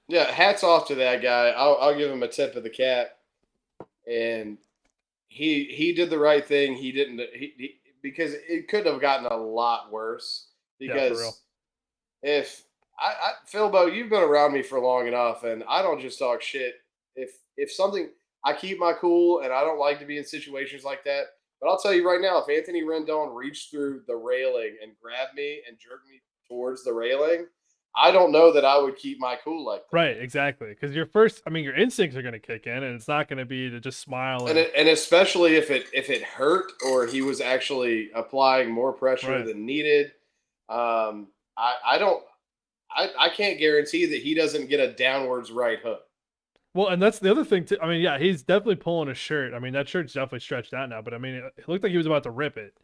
Yeah, hats off to that guy. I'll give him a tip of the cap. And he did the right thing. He didn't because it could have gotten a lot worse. Because if Philbo, you've been around me for long enough, and I don't just talk shit. If something, I keep my cool, and I don't like to be in situations like that. But I'll tell you right now, if Anthony Rendon reached through the railing and grabbed me and jerked me towards the railing, I don't know that I would keep my cool like that. Right, exactly. Because your instincts are going to kick in, and it's not going to be to just smile. And especially if it hurt or he was actually applying more pressure than needed. I can't guarantee that he doesn't get a downwards right hook. Well, and that's the other thing too. I mean, yeah, he's definitely pulling his shirt. I mean, that shirt's definitely stretched out now, but I mean, it looked like he was about to rip it.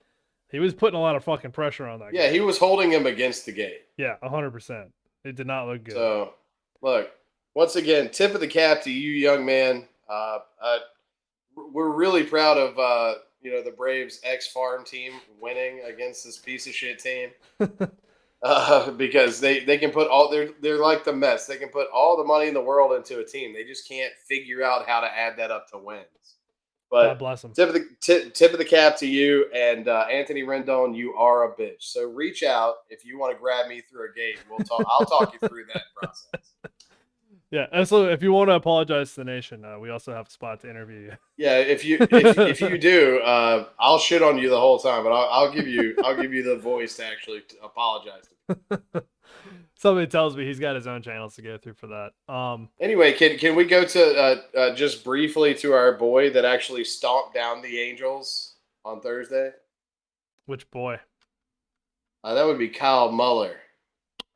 He was putting a lot of fucking pressure on that guy. Yeah, he was holding him against the gate. Yeah, 100%. It did not look good. So, look, once again, tip of the cap to you, young man. We're really proud of the Braves ex-farm team winning against this piece of shit team. because they can put all they're like the Mets. They can put all the money in the world into a team. They just can't figure out how to add that up to wins. God But bless him. tip of the cap to you and Anthony Rendon. You are a bitch. So reach out if you want to grab me through a gate. We'll talk. I'll talk you through that process. Yeah, and so if you want to apologize to the nation, we also have a spot to interview you. Yeah, if you do, I'll shit on you the whole time, but I'll give you the voice to actually apologize to me. Somebody tells me he's got his own channels to go through for that. Anyway, can we go to just briefly to our boy that actually stomped down the Angels on Thursday? Which boy? That would be Kyle Muller.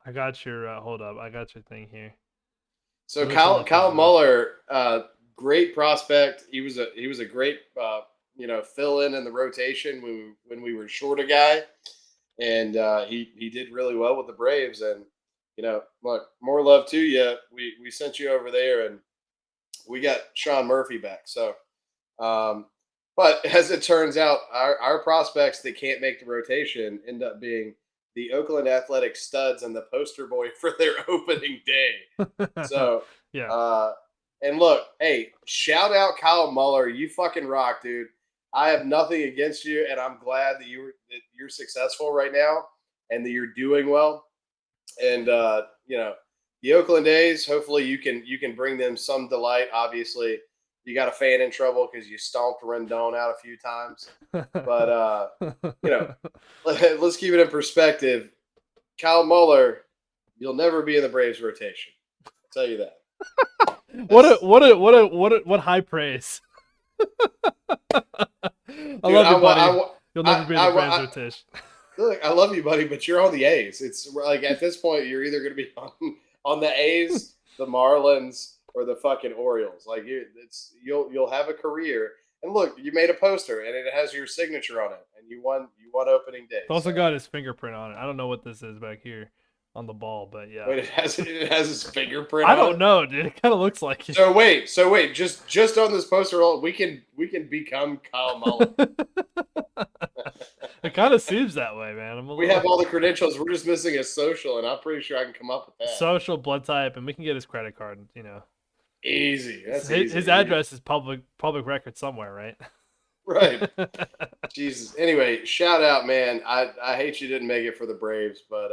I got your hold up. I got your thing here. So Kyle Muller, great prospect. He was a great fill in the rotation when we were short a guy, and he did really well with the Braves. And look, more love to you. We sent you over there, and we got Sean Murphy back. So, but as it turns out, our prospects that can't make the rotation end up being the Oakland Athletic studs and the poster boy for their opening day. So, yeah. And look, hey, shout out Kyle Muller. You fucking rock, dude. I have nothing against you, and I'm glad that you're successful right now and that you're doing well. And the Oakland A's, hopefully you can bring them some delight. Obviously, you got a fan in trouble because you stomped Rendon out a few times. But let's keep it in perspective. Kyle Muller, you'll never be in the Braves rotation. I'll tell you that. What high praise. I love you, buddy. You'll never be in the Braves rotation. Look, I love you, buddy, but you're on the A's. It's like at this point, you're either going to be on the A's, the Marlins, or the fucking Orioles. Like you'll have a career. And look, you made a poster, and it has your signature on it, and you won opening day. It's also got his fingerprint on it. I don't know what this is back here on the ball, but yeah. Wait, it has his fingerprint. I don't know, dude. It kind of looks like it. So wait, just on this poster, we can become Kyle Muller. It kind of seems that way, man. We have all the credentials. We're just missing a social, and I'm pretty sure I can come up with that. Social, blood type, and we can get his credit card. Easy. That's his address is public record somewhere, right? Right. Jesus. Anyway, shout out, man. I hate you didn't make it for the Braves, but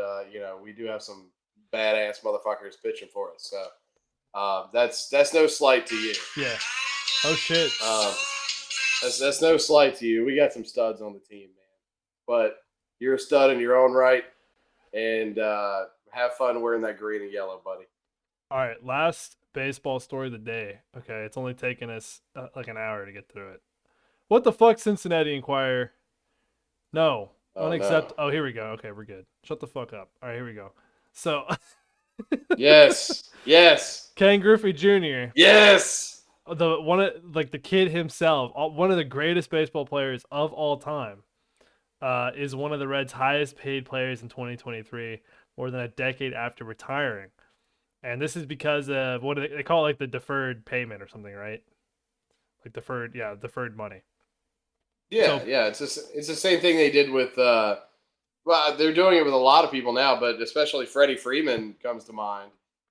we do have some badass motherfuckers pitching for us. So that's no slight to you. Yeah. Oh shit. That's no slight to you. We got some studs on the team, man. But you're a stud in your own right, and have fun wearing that green and yellow, buddy. All right, last baseball story of the day. Okay, it's only taken us like an hour to get through it. What the fuck, Cincinnati Enquirer? No. Unacceptable. No. Oh, here we go. Okay, we're good. Shut the fuck up. All right, here we go. So. Yes. Ken Griffey Jr. Yes. The kid himself, one of the greatest baseball players of all time, is one of the Reds' highest paid players in 2023, more than a decade after retiring. And this is because of what they call it, like the deferred payment or something, right? Like deferred money. Yeah, it's the same thing they did with. Well, they're doing it with a lot of people now, but especially Freddie Freeman comes to mind.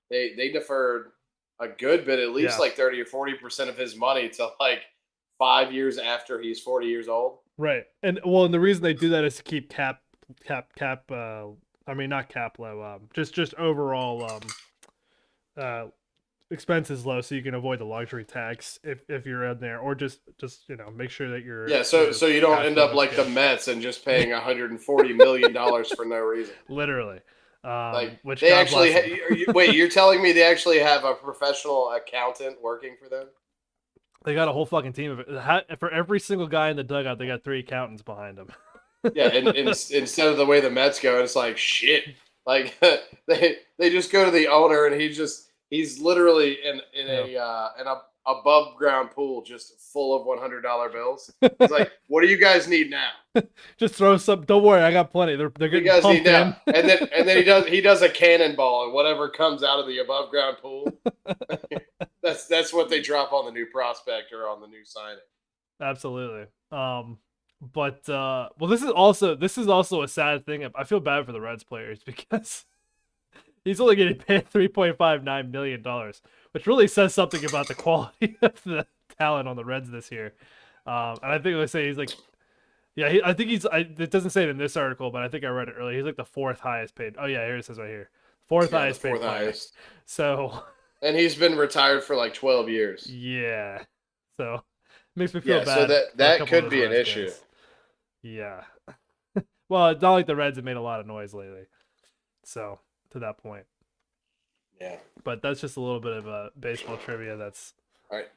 They deferred a good bit, at least like 30 or 40% of his money to like 5 years after he's 40 years old. Right, and the reason they do that is to keep cap. I mean, not cap low. Just overall expenses low, so you can avoid the luxury tax if you're in there, or just make sure that you're so you don't end up like the Mets and just paying $140 million for no reason. Literally. Which they actually wait, you're telling me they actually have a professional accountant working for them? They got a whole fucking team of it. For every single guy in the dugout, they got 3 accountants behind them. Yeah, and instead of the way the Mets go, it's like shit. Like they just go to the owner, and he's literally in an above ground pool just full of $100 bills. He's like, what do you guys need now? Just throw some. Don't worry, I got plenty. They're getting you guys need now. And then he does a cannonball, and whatever comes out of the above ground pool, that's what they drop on the new prospect or on the new signing. Absolutely. well, this is also a sad thing. I feel bad for the Reds players because he's only getting paid $3.59 million, which really says something about the quality of the talent on the Reds this year. And I think they say he's like, yeah, I think it doesn't say it in this article, but I think I read it earlier. He's like the fourth highest paid. Oh yeah, here it says right here, fourth Yeah, the highest paid fourth player. highest. So And he's been retired for like 12 years. yeah, so makes me feel Yeah, so bad that for a that couple of could those be an Reds issue. guys. Yeah, well, it's not like the Reds have made a lot of noise lately, so to that point. Yeah. But that's just a little bit of a baseball trivia. That's All right.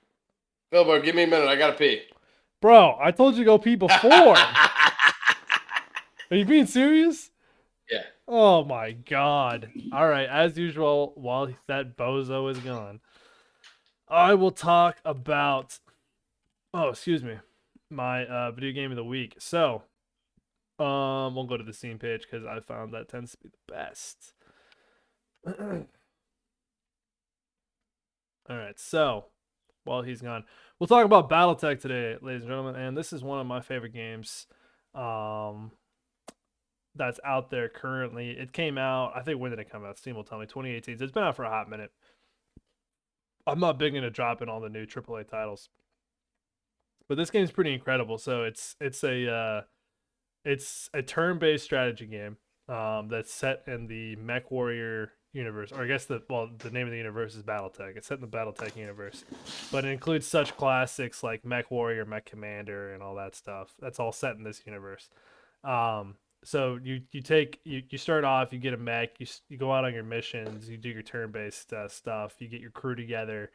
Bilbo, give me a minute. I got to pee. bro. I told you to go pee before. Are you being serious? Yeah. Oh my god. All right, as usual, while that bozo is gone, I will talk about oh, excuse me, my video game of the week. So, we'll go to the Steam page because I found that tends to be the best. All right, so while he's gone, we'll talk about BattleTech today, ladies and gentlemen, and this is one of my favorite games. That's out there currently. It came out, I think when did it come out? Steam will tell me 2018. So it's been out for a hot minute. I'm not big into dropping all the new AAA titles, but this game's pretty incredible. So it's a turn-based strategy game that's set in the Mech Warrior universe, or I guess the name of the universe is BattleTech. It's set in the BattleTech universe, but it includes such classics like Mech Warrior, Mech Commander, and all that stuff. That's all set in this universe. So you start off, you get a mech, you go out on your missions, you do your turn-based stuff, you get your crew together,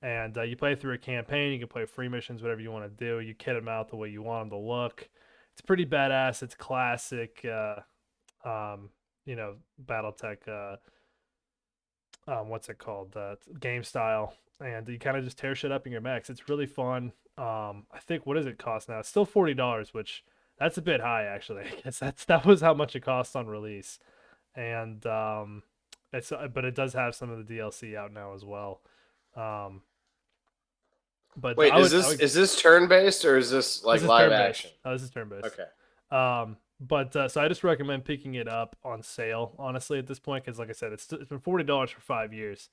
and you play through a campaign. You can play free missions, whatever you want to do. You kit them out the way you want them to look. It's pretty badass. It's classic, BattleTech. What's it called? Game style, and you kind of just tear shit up in your mechs. It's really fun. I think what does it cost now? It's still $40, which that's a bit high actually. I guess that was how much it cost on release, and but it does have some of the DLC out now as well. Um, but Wait, I would is this turn based or is this like this is live turn based. action? Oh, this is turn based. Okay. But so I just recommend picking it up on sale, honestly, at this point, because like I said, it's been $40 for 5 years,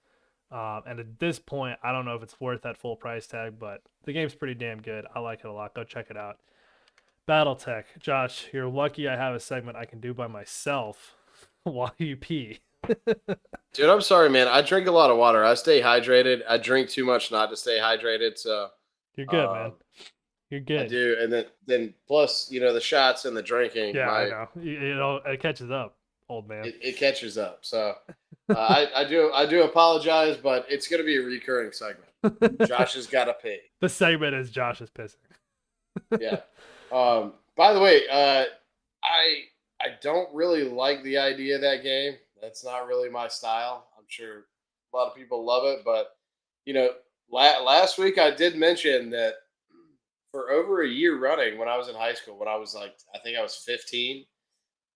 and at this point, I don't know if it's worth that full price tag, but the game's pretty damn good. I like it a lot. Go check it out. BattleTech, Josh, you're lucky I have a segment I can do by myself while you pee. Dude, I'm sorry, man. I drink a lot of water. I stay hydrated. I drink too much not to stay hydrated. So You're good, man. um, You're I good. do. And then plus, the shots and the drinking, Yeah, I know. It catches up, old man. it catches up. So I do apologize, but it's going to be a recurring segment. Josh has got to pay. The segment is Josh is pissing. Yeah. By the way, I don't really like the idea of that game. That's not really my style. I'm sure a lot of people love it, but you know, last week I did mention that for over a year running, when I was in high school, when I was like, I think I was 15,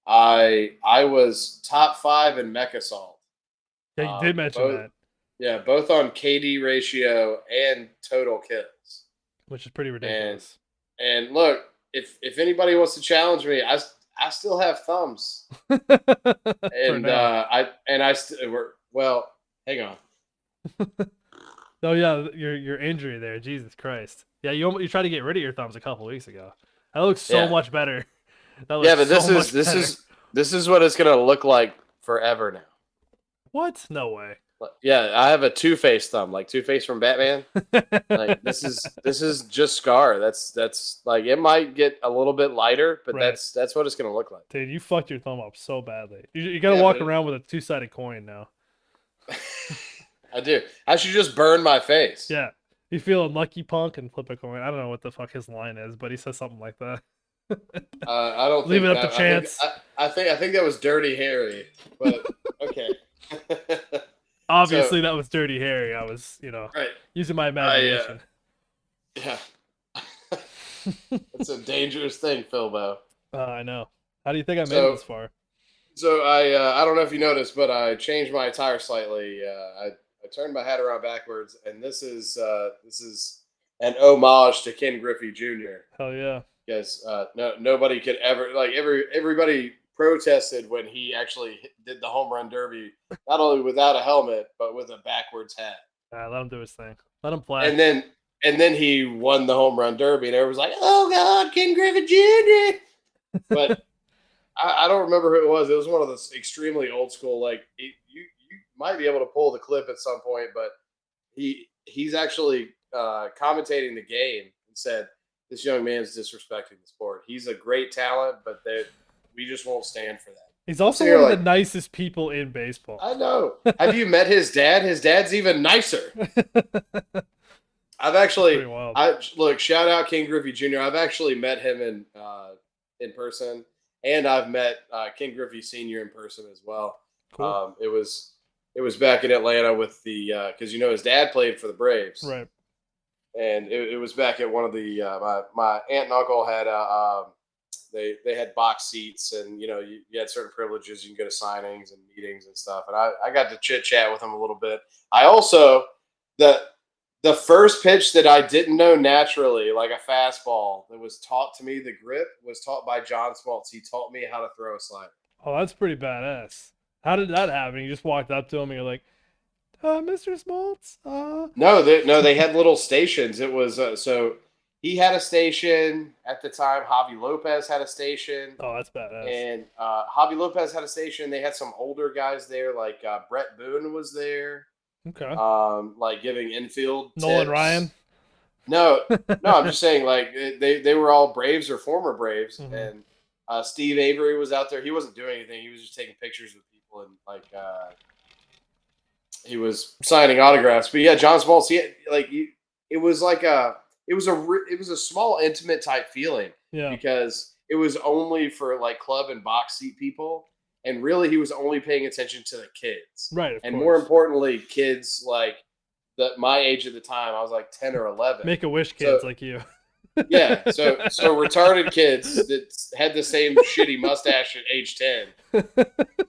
I was top 5 in Mech Assault. Yeah, you did mention Both that, yeah, both on KD ratio and total kills. which is pretty And ridiculous. and look, if anybody wants to challenge me, I still have thumbs, For and now. well. Hang on. Oh yeah, your injury there, Jesus Christ. Yeah, you tried to get rid of your thumbs a couple weeks ago. That looks so Yeah, much better. That yeah, looks but so much this better. is this is what it's gonna look like forever now. What? No way. Yeah, I have a Two-Face thumb, like Two-Face from Batman. Like this is just scar. That's like it might get a little bit lighter, but Right. that's what it's gonna look like. Dude, you fucked your thumb up so badly. You gotta Yeah, but walk around with a two-sided coin now. I do. I should just burn my face. Yeah. You feel unlucky punk and flip a coin. I don't know what the fuck his line is, but he says something like that. I don't Leave think it up to that. chance. I think that was Dirty Harry. But okay. Obviously So that was Dirty Harry. I was, right. using my I imagination. yeah. It's a dangerous thing, Philbo. I know. How do you think I made it So this far? so I don't know if you noticed, but I changed my attire slightly. I turned my hat around backwards, and this is an homage to Ken Griffey Jr. Hell yeah. because nobody could ever like everybody protested when he actually did the home run derby, not only without a helmet but with a backwards hat. Let him do his thing. Let him play. And then he won the home run derby, and everyone was like, "Oh God, Ken Griffey Jr." But I don't remember who it was. It was one of those extremely old school. Like you might be able to pull the clip at some point, but he's actually commentating the game and said, "This young man's disrespecting the sport. He's a great talent, but we just won't stand for that." He's also So one of the nicest people in baseball. I know. Have you met his dad? His dad's even nicer. I've actually, look. Shout out King Griffey Jr. I've actually met him in person, and I've met King Griffey Sr. in person as well. Cool. It was back in Atlanta with the because his dad played for the Braves, Right? And it was back at one of the my aunt and uncle had they had box seats, and you had certain privileges. You can go to signings and meetings and stuff, and I got to chit chat with him a little bit. I also the first pitch that I didn't know naturally, like a fastball, that was taught to me, the grip was taught by John Smoltz. He taught me how to throw a slider. Oh, that's pretty badass. How did that happen? You just walked up to him and you're like, Mr. Smoltz? No, they had little stations. It was so he had a station at the time. Javi Lopez had a station. Oh, that's badass. And Javi Lopez had a station. They had some older guys there, like Brett Boone was there. Okay. Like giving infield Nolan tips. Ryan. No, I'm just saying, like they were all Braves or former Braves, Mhm. and Steve Avery was out there. He wasn't doing anything. He was just taking pictures with people, and like he was signing autographs. But yeah, John Smoltz, it was like it was a small intimate type feeling. Yeah. Because it was only for like club and box seat people. And really, he was only paying attention to the kids. Right. And more importantly, kids like my age at the time. I was like 10 or 11. Make-A-Wish kids like you. Yeah. So retarded kids that had the same shitty mustache at age 10.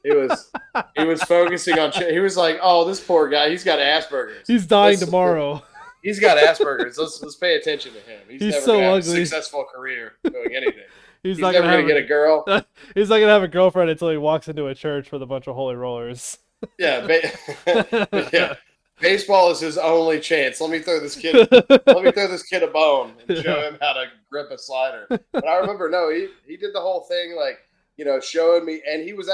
He was focusing on. He was like, "Oh, this poor guy. He's got Asperger's. He's dying tomorrow. He's got Asperger's. Let's pay attention to him. He's never so gonna have ugly. A successful career doing anything." He's never gonna get a girl. He's not gonna have a girlfriend until he walks into a church with a bunch of holy rollers. Yeah, yeah. Baseball is his only chance. Let me throw this kid a bone and show him how to grip a slider. But I remember, he did the whole thing, like showing me, and he was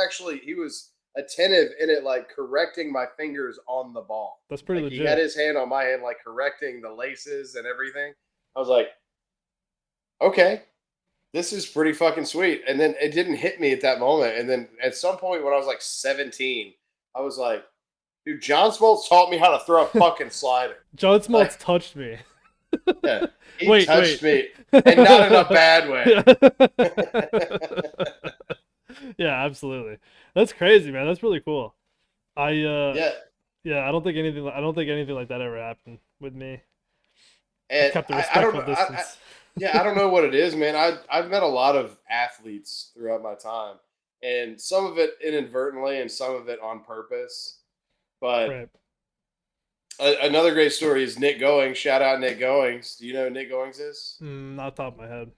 attentive in it, like correcting my fingers on the ball. That's pretty legit. He had his hand on my hand, like correcting the laces and everything. I was like, okay. This is pretty fucking sweet. And then it didn't hit me at that moment. And then at some point when I was like 17, I was like, dude, John Smoltz taught me how to throw a fucking slider. John Smoltz touched me. Yeah, he touched me. And not in a bad way. Yeah, absolutely. That's crazy, man. That's really cool. Yeah, I don't think anything like that ever happened with me. And I kept the respectful distance. I don't know what it is, man. I've met a lot of athletes throughout my time, and some of it inadvertently and some of it on purpose. But right. Another great story is Nick Goings. Shout out Nick Goings. Do you know who Nick Goings is? Not top of my head.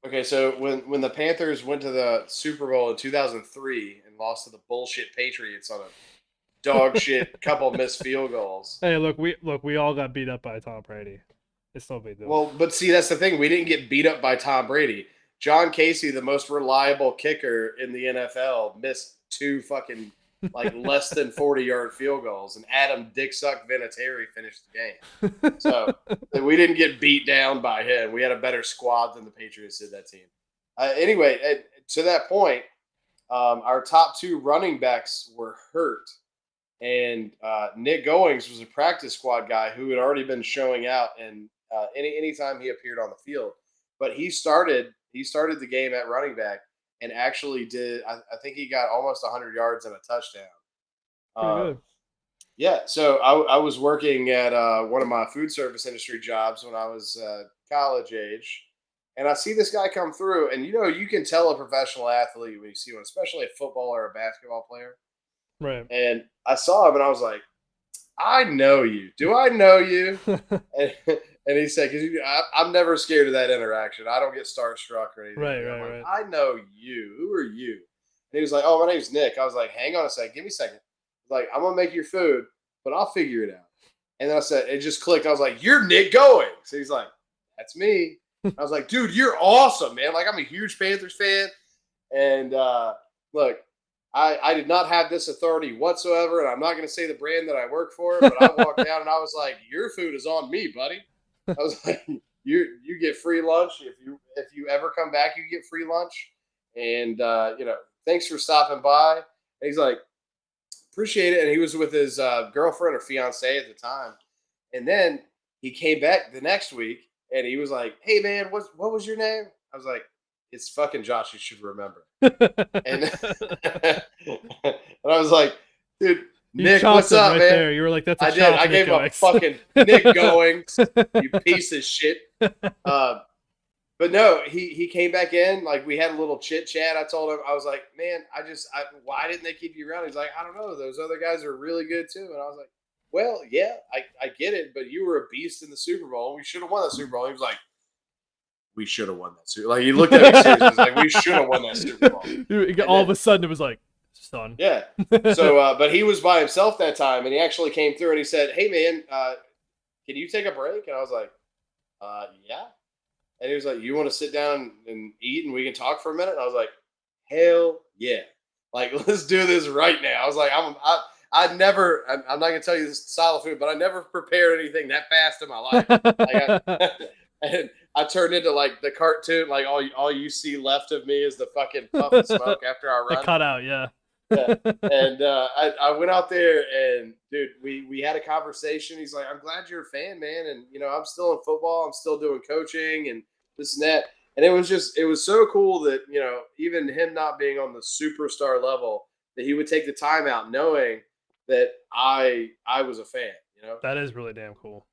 Okay, so when the Panthers went to the Super Bowl in 2003 and lost to the bullshit Patriots on a dog shit couple missed field goals. Hey, look, we all got beat up by Tom Brady. It's no big deal. Well, but see, that's the thing. We didn't get beat up by Tom Brady. John Casey, the most reliable kicker in the NFL, missed two fucking like less than 40-yard field goals, and Adam Dicksuck Vinatieri finished the game. So we didn't get beat down by him. We had a better squad than the Patriots did, that team. Anyway, to that point, our top two running backs were hurt. And Nick Goings was a practice squad guy who had already been showing out, and anytime he appeared on the field. But he started the game at running back and actually did. I think he got almost 100 yards and a touchdown. Pretty good. Yeah, so I was working at one of my food service industry jobs when I was college age, and I see this guy come through, and you can tell a professional athlete when you see one, especially a football or a basketball player. Right. And I saw him, and I was like, I know you. Do I know you? And he said, "Because I'm never scared of that interaction. I don't get starstruck or anything." Right, Like that. I'm right, like, right. "I know you. Who are you?" And he was like, "Oh, my name's Nick." I was like, "Hang on a second. Give me a second." Like, "I'm gonna make your food, but I'll figure it out." And then I said, it just clicked. I was like, "You're Nick Going." So he's like, "That's me." I was like, "Dude, you're awesome, man. Like, I'm a huge Panthers fan." And look, I did not have this authority whatsoever, and I'm not going to say the brand that I work for, but I walked down and I was like, "Your food is on me, buddy." I was like, "You get free lunch if you ever come back, you get free lunch." And thanks for stopping by. And he's like, "Appreciate it." And he was with his girlfriend or fiance at the time. And then he came back the next week and he was like, "Hey man, what was your name?" I was like, "It's fucking Josh. You should remember." And and I was like, "Dude, You Nick, chopped what's him up, right man?" there. You were like, "That's a I did. chop, I Nick gave him a Goings." fucking Nick Goings, you piece of shit. Uh, but no, he came back in. Like we had a little chit chat. I told him, I was like, "Man, why didn't they keep you around?" He's like, "I don't know. Those other guys are really good too." And I was like, "Well, yeah, I get it, but you were a beast in the Super Bowl. We should have won the Super Bowl." He was like, "We should have won that Super." Like he looked at me seriously. He's like, "We should have won that Super Bowl." And All then of a sudden, it was like, son. yeah. So, but he was by himself that time, and he actually came through and he said, "Hey, man, can you take a break?" And I was like, "Yeah." And he was like, "You want to sit down and eat, and we can talk for a minute?" And I was like, "Hell yeah! Like, let's do this right now." I was like, I never, I'm not gonna tell you this style of food, but I never prepared anything that fast in my life. Like, and I turned into like the cartoon, like all you see left of me is the fucking puff of smoke after I The run. cutout, yeah. Yeah. And I went out there and dude, we had a conversation. He's like, "I'm glad you're a fan, man. And I'm still in football, I'm still doing coaching and this and that." And it was so cool that, even him not being on the superstar level, that he would take the time out knowing that I was a fan. That is really damn cool.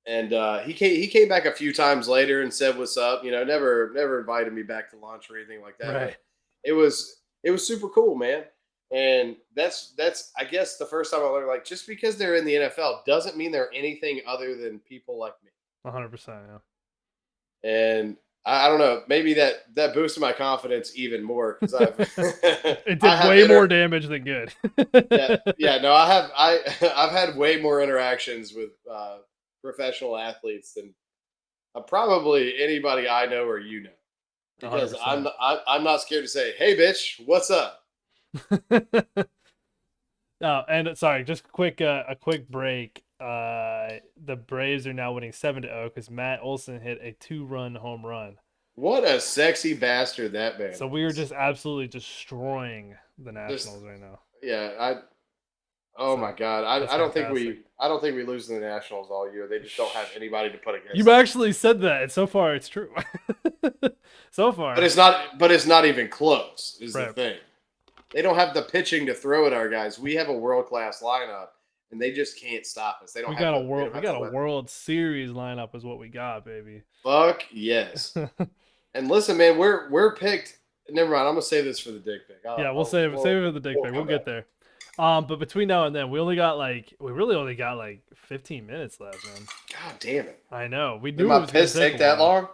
And he came back a few times later and said what's up. Never invited me back to lunch or anything like that. Right. But it was super cool, man. And that's I guess the first time I learned, like, just because they're in the NFL doesn't mean they're anything other than people like me. 100%. Yeah. And I don't know, maybe that boosted my confidence even more because It I did have way more damage than good. yeah, yeah, no, I've had way more interactions with professional athletes than probably anybody I know or because 100%. I'm not scared to say, "Hey, bitch, what's up?" Oh, and sorry, just quick a quick break. The Braves are now winning 7-0 because Matt Olson hit a 2-run home run. What a sexy bastard that man So we are is. just absolutely destroying the Just Nationals right now. yeah, oh my So god, that's I fantastic. don't think we lose to the Nationals all year. They just don't have anybody to put against You them. actually said that, and so far it's true. So But far, it's not even close. Is the right? thing. They don't have the pitching to throw at our guys. We have a world class lineup, and they just can't stop us. They don't We have got a the they world. don't We have got the a weapons. World Series lineup, is what we got, baby. Fuck yes. And listen, man, we're picked. Never mind. I'm gonna save this for the dick pic. Yeah, we'll save it for the dick We'll pic. We'll come get back. there. But between now and then, we really only got like 15 minutes left, man. God damn it! I know. We Did knew it my was gonna piss take a take that while. long?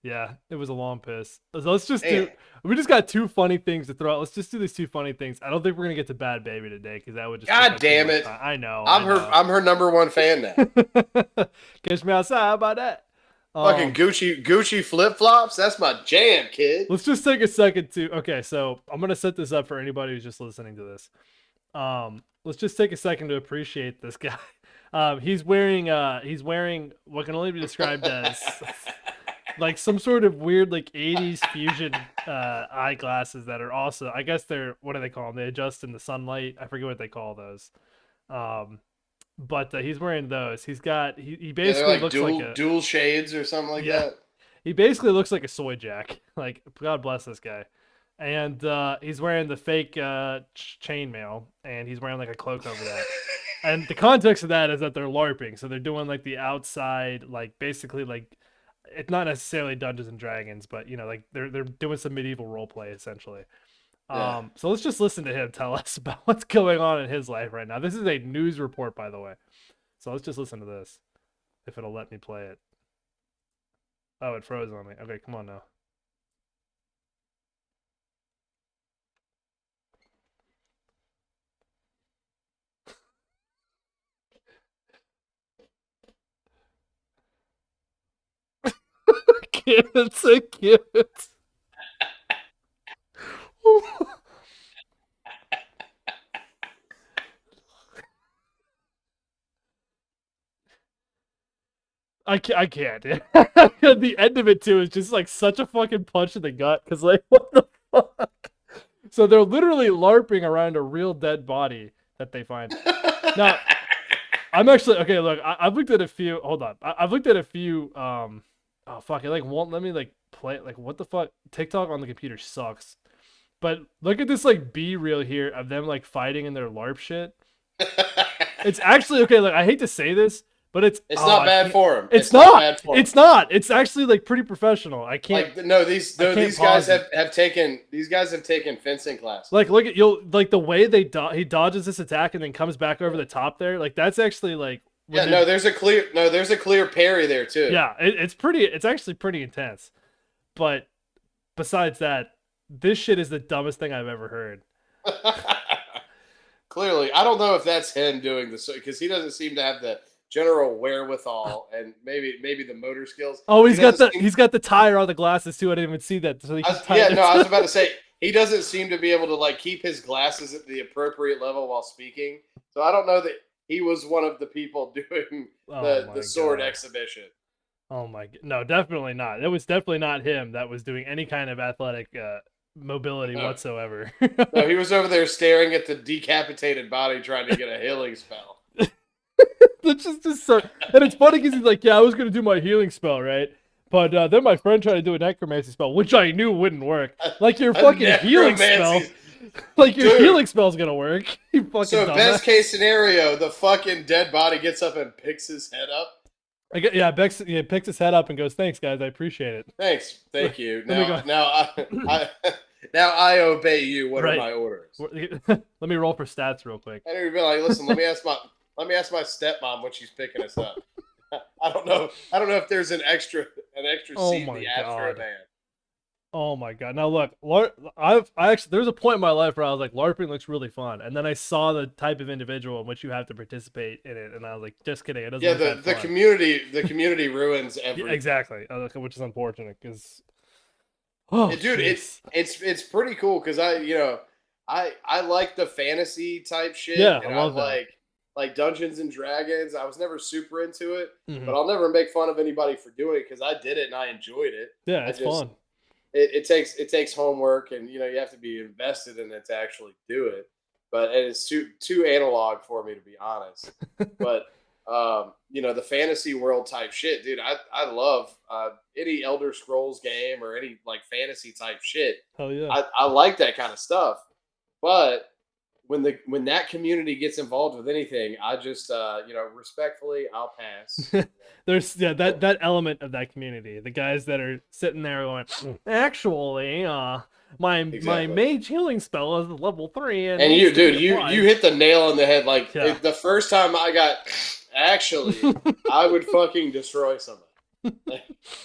Yeah, it was a long piss. So let's just Damn. do. We just got two funny things to throw out. Let's just do these two funny things. I don't think we're gonna get to Bad Baby today because that would just take God up too damn much it! time. I know. I'm I her. know. I'm her number one fan now. Catch me outside. How about that? Fucking Gucci flip flops. That's my jam, kid. Let's just take a second to. Okay, so I'm gonna set this up for anybody who's just listening to this. Let's just take a second to appreciate this guy. He's wearing what can only be described as like some sort of weird like 80s fusion eyeglasses that are also, I guess they're, what do they call them? They adjust in the sunlight. I forget what they call those. Um, but he's wearing those. He Yeah, they're basically like looks like dual shades or something like yeah, that. he basically looks like a soy jack. Like, God bless this guy. And he's wearing the fake chainmail, and he's wearing like a cloak over that. And the context of that is that they're LARPing, so they're doing like the outside, like basically like it's not necessarily Dungeons and Dragons, but like they're doing some medieval role play essentially. Yeah. So let's just listen to him tell us about what's going on in his life right now. This is a news report, by the way. So let's just listen to this, if it'll let me play it. Oh, it froze on me. Okay, come on now. Can't. I can't. I can't. I can't. The end of it too is just like such a fucking punch in the gut. Cause like, what the fuck? So they're literally larping around a real dead body that they find. Now, I'm actually okay. Look, I've looked at a few. Hold on, I've looked at a few. Oh fuck! It like won't let me like play. Like what the fuck? TikTok on the computer sucks. But look at this like B reel here of them like fighting in their LARP shit. It's actually okay. Like I hate to say this, but It's not bad for him. It's not not. bad for him. It's not. It's actually like pretty professional. I can't. Like no, these guys it. have taken fencing classes. Like look at you'll like the way he dodges this attack and then comes back over the top there. Like that's actually like Yeah, no, there's a clear parry there too. Yeah, it's actually pretty intense. But besides that, this shit is the dumbest thing I've ever heard. Clearly, I don't know if that's him doing this because he doesn't seem to have the general wherewithal and maybe the motor skills. Oh, he's got the tire on the glasses too. I didn't even see that. So I was about to say he doesn't seem to be able to like keep his glasses at the appropriate level while speaking. So I don't know that he was one of the people doing the sword exhibition. Oh my god! No, definitely not. It was definitely not him that was doing any kind of athletic mobility whatsoever. No, he was over there staring at the decapitated body, trying to get a healing spell. That's just so. And it's funny because he's like, "Yeah, I was gonna do my healing spell, right?" But then my friend tried to do a necromancy spell, which I knew wouldn't work. Like your fucking healing spell. Like your healing spell's gonna work. You fucking so dumbass. Best case scenario, the fucking dead body gets up and picks his head up. Picks his head up and goes, "Thanks, guys, I appreciate it." Thanks, thank you. Now I obey you. What are my orders? Let me roll for stats real quick. And he'd be like, "Listen, let me ask my stepmom when she's picking us up." I don't know if there's an extra seat in the Astro van. Oh my god! Now look, I actually there's a point in my life where I was like, LARPing looks really fun, and then I saw the type of individual in which you have to participate in it, and I was like, just kidding, it doesn't. Yeah, the community ruins everything. Yeah, exactly, which is unfortunate because. Oh, dude, it's pretty cool because I like the fantasy type shit. Yeah, and I love that. Like Dungeons and Dragons. I was never super into it, Mm-hmm. but I'll never make fun of anybody for doing it because I did it and I enjoyed it. Yeah, it's fun. It takes homework and you have to be invested in it to actually do it. But it's too analog for me, to be honest. But the fantasy world type shit, dude. I love any Elder Scrolls game or any like fantasy type shit. Hell yeah. I like that kind of stuff. But when that community gets involved with anything, I just respectfully I'll pass. There's that element of that community, the guys that are sitting there going, actually, my mage healing spell is level 3, and you hit the nail on the head. Like the first time I got actually, I would fucking destroy somebody.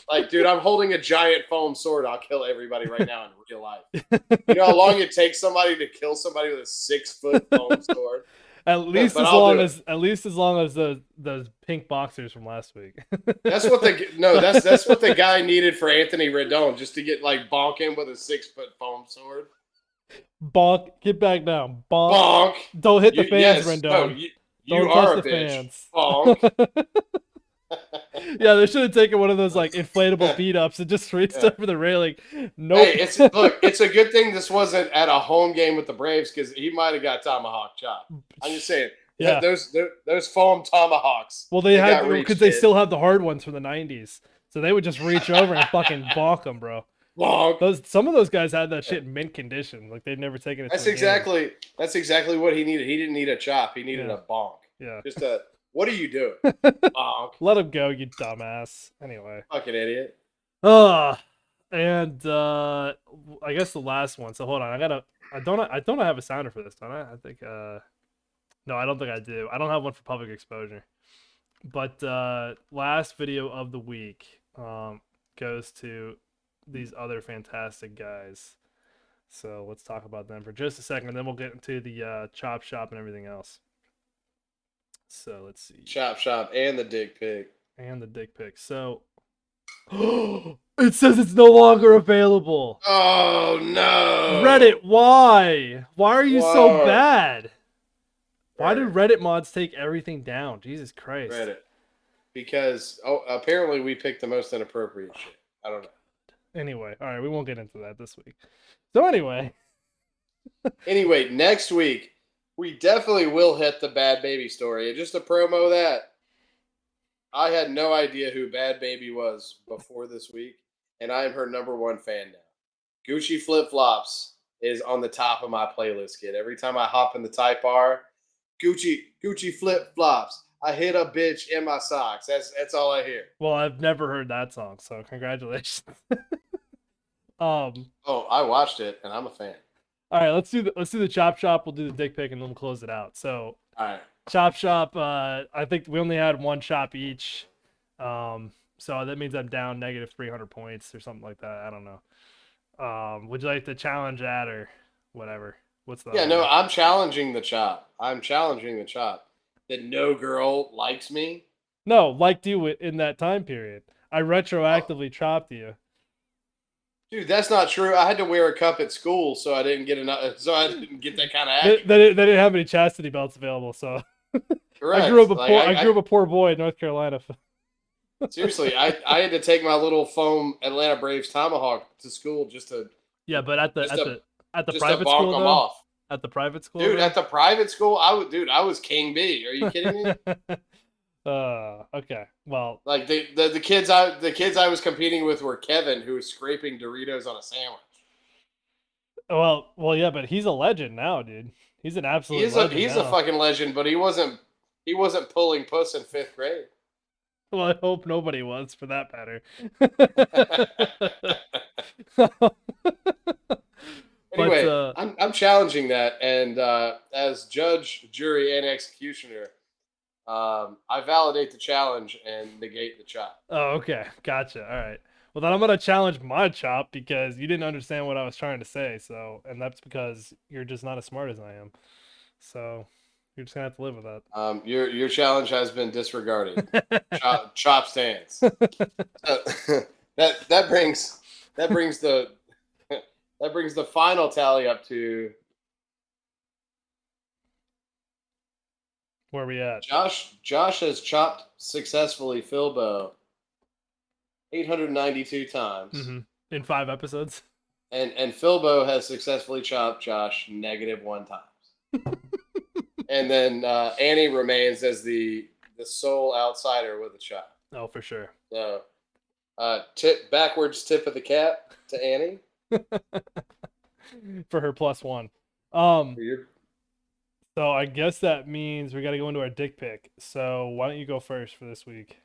Like, dude, I'm holding a giant foam sword. I'll kill everybody right now in real life. You know how long it takes somebody to kill somebody with a 6-foot foam sword? At least as long as those pink boxers from last week. That's what the guy needed for Anthony Rendon, just to get like bonking with a 6-foot foam sword. Bonk, get back down. Bonk. Don't hit the fans, Rendon. You are a bitch. Fans. Bonk. Yeah, they should have taken one of those like inflatable beat ups and just reached over the railing. Nope. Hey, it's a good thing this wasn't at a home game with the Braves because he might have got tomahawk chopped. I'm just saying. Yeah, those foam tomahawks. Well, they had because they still have the hard ones from the '90s, so they would just reach over and fucking bonk them, bro. Bonk. Some of those guys had that shit in mint condition, like they'd never taken it. That's exactly what he needed. He didn't need a chop. He needed a bonk. Yeah. Just a. What are you doing? Bonk. Let him go, you dumbass. Anyway. Fucking idiot. And I guess the last one. So hold on, I don't have a sounder for this, don't I? I think no, I don't think I do. I don't have one for public exposure. But last video of the week. goes to these other fantastic guys. So let's talk about them for just a second, and then we'll get into the chop shop and everything else. So let's see. Chop shop and the dick pic. And the dick pic. So it says it's no longer available. Oh no. Reddit, why? Why are you so Whoa. bad? Why do Reddit. Reddit mods take everything down? Jesus Christ. Reddit. Because apparently we picked the most inappropriate shit. I don't know. Anyway, all right, we won't get into that this week. So anyway, Next week we definitely will hit the Bad Baby story. And just to promo that, I had no idea who Bad Baby was before this week, and I am her #1 fan now. Gucci Flip Flops is on the top of my playlist, kid. Every time I hop in the Type R, Gucci Flip Flops. I hit a bitch in my socks. That's all I hear. well, I've never heard that song, so congratulations. Oh, I watched it, and I'm a fan. All right, let's do the chop shop. We'll do the dick pic, and then we'll close it out. So All right. chop shop. I think we only had one chop each. So that means I'm down negative 300 points or something like that. I don't know. Would you like to challenge that or whatever? What's the Yeah, no, I'm challenging the chop. That no girl likes me. No, liked you in that time period. I retroactively chopped you. Dude, that's not true. I had to wear a cup at school, so I didn't get enough. So I didn't get that kind of action. They didn't have any chastity belts available, so Correct. I grew up a poor boy in North Carolina. Seriously, I had to take my little foam Atlanta Braves tomahawk to school just to. Yeah, but at the just private to bonk school them though. Off. At the private school, dude. Though? At the private school, I was King B. Are you kidding me? Okay. Well, like the kids I was competing with were Kevin, who was scraping Doritos on a sandwich. well, yeah, but he's a legend now, dude. He's an absolute legend. He's a fucking legend, but he wasn't pulling puss in 5th grade. Well, I hope nobody was, for that matter. Anyway, but, I'm challenging that, and as judge, jury, and executioner, I validate the challenge and negate the chop. Oh, okay, gotcha. All right. Well, then I'm gonna challenge my chop because you didn't understand what I was trying to say. So, and that's because you're just not as smart as I am. So, you're just gonna have to live with that. Your challenge has been disregarded. Chop stands. that brings the final tally up to. Where are we at? Josh has chopped successfully Philbo 892 times. In 5 episodes. And Philbo has successfully chopped Josh -1 times. And then Annie remains as the sole outsider with a chop. Oh, for sure. So backwards tip of the cap to Annie. For her +1. So I guess that means we got to go into our dick pic. So why don't you go first for this week?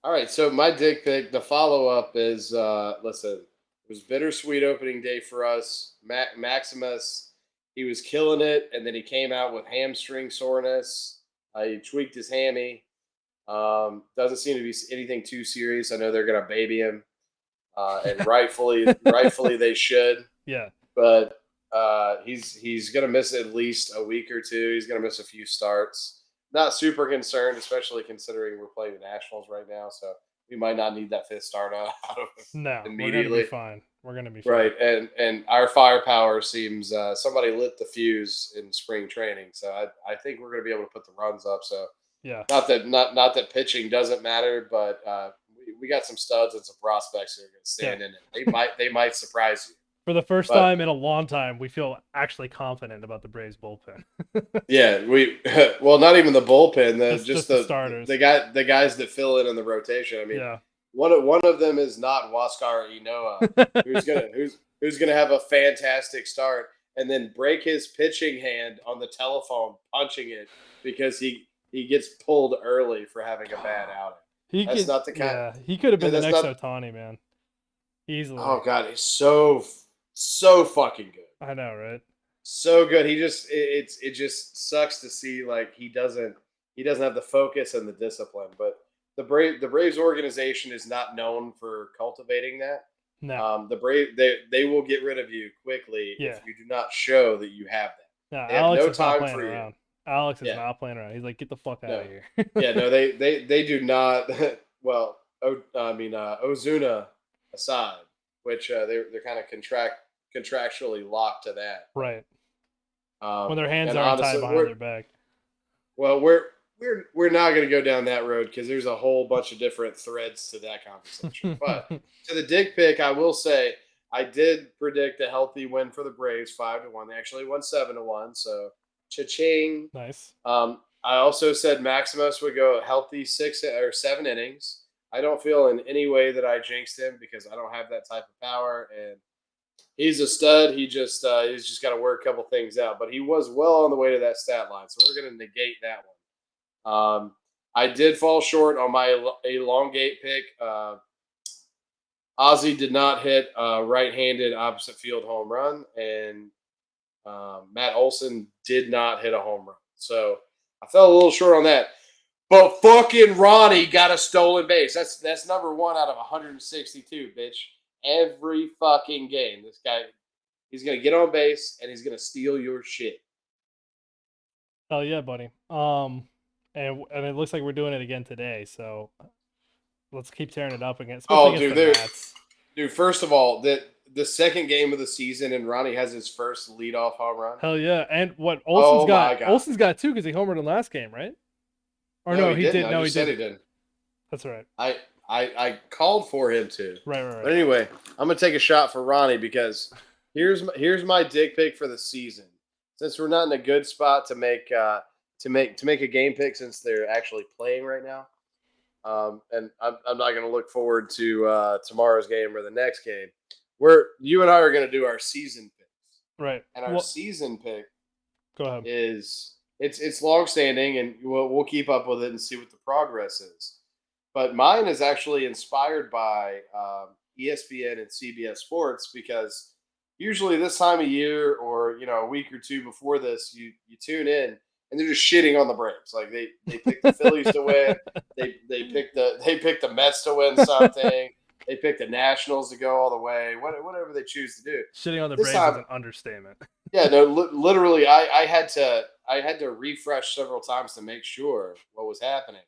All right. So my dick pic, the follow up is listen. It was bittersweet opening day for us. Maximus, he was killing it, and then he came out with hamstring soreness. He tweaked his hammy. Doesn't seem to be anything too serious. I know they're gonna baby him, and rightfully they should. Yeah. But he's gonna miss at least a week or two. He's gonna miss a few starts. Not super concerned, especially considering we're playing the Nationals right now, so we might not need that 5th start out of No, immediately. We're gonna be fine. Right, and our firepower seems somebody lit the fuse in spring training, so I think we're gonna be able to put the runs up. So yeah, not that pitching doesn't matter, but we got some studs and some prospects who are gonna stand in it. They might surprise you. For the first time in a long time, we feel actually confident about the Braves bullpen. Yeah, well, not even the bullpen, just the starters, the guys that fill in the rotation. I mean, yeah. One of them is not Huascar Inoa, who's gonna have a fantastic start and then break his pitching hand on the telephone punching it because he gets pulled early for having a bad outing. That's not the kind. Yeah, he could have been the next Ohtani, man. Easily. Oh God, he's so fucking good. I know, right? So good. He just it just sucks to see like he doesn't have the focus and the discipline. But the Braves organization is not known for cultivating that. No. They will get rid of you quickly if Yeah. you do not show that you have that. No, They have Alex no is not time playing for you. around. Alex is Yeah, not playing around. He's like, get the fuck out of no, here. yeah, no. They do not. Well, Ozuna aside, which they're kind of contractually locked to that. But Right. When their hands and aren't tied honestly, behind their back. we're not going to go down that road because there's a whole bunch of different threads to that conversation. But to the dick pic, I will say I did predict a healthy win for the Braves, 5-1. They actually won 7-1. So cha-ching. Nice. I also said Maximus would go healthy 6 or 7 innings. I don't feel in any way that I jinxed him because I don't have that type of power, and he's a stud. He's just got to work a couple things out, but he was well on the way to that stat line, so we're going to negate that one. I did fall short on my elongate pick. Ozzy did not hit a right-handed opposite field home run, and Matt Olson did not hit a home run. So I fell a little short on that. But fucking Ronnie got a stolen base. That's number one out of 162, bitch. Every fucking game, this guy, he's gonna get on base and he's gonna steal your shit. Oh yeah, buddy. And it looks like we're doing it again today. So let's keep tearing it up again, especially Oh, against dude, the Nats. first of all, the second game of the season and Ronnie has his first leadoff home run. Hell yeah! And what Oh my god. Olson's got two because he homered in last game, right? Or No, no, he he didn't. did. I No, he just said he didn't. didn't. That's right. I called for him to. Right. But anyway, I'm gonna take a shot for Ronnie because here's my dick pick for the season. Since we're not in a good spot to make a game pick since they're actually playing right now, and I'm not gonna look forward to tomorrow's game or the next game. You and I are gonna do our season picks, Right. and our Well, season pick go ahead. is it's long standing, and we'll keep up with it and see what the progress is. But mine is actually inspired by ESPN and CBS Sports because usually this time of year or a week or two before this, you tune in and they're just shitting on the Braves. Like they picked the Phillies to win, they picked the Mets to win something, they picked the Nationals to go all the way, whatever they choose to do. Shitting on the This Braves is time, an understatement. yeah, no, literally, I had to refresh several times to make sure what was happening.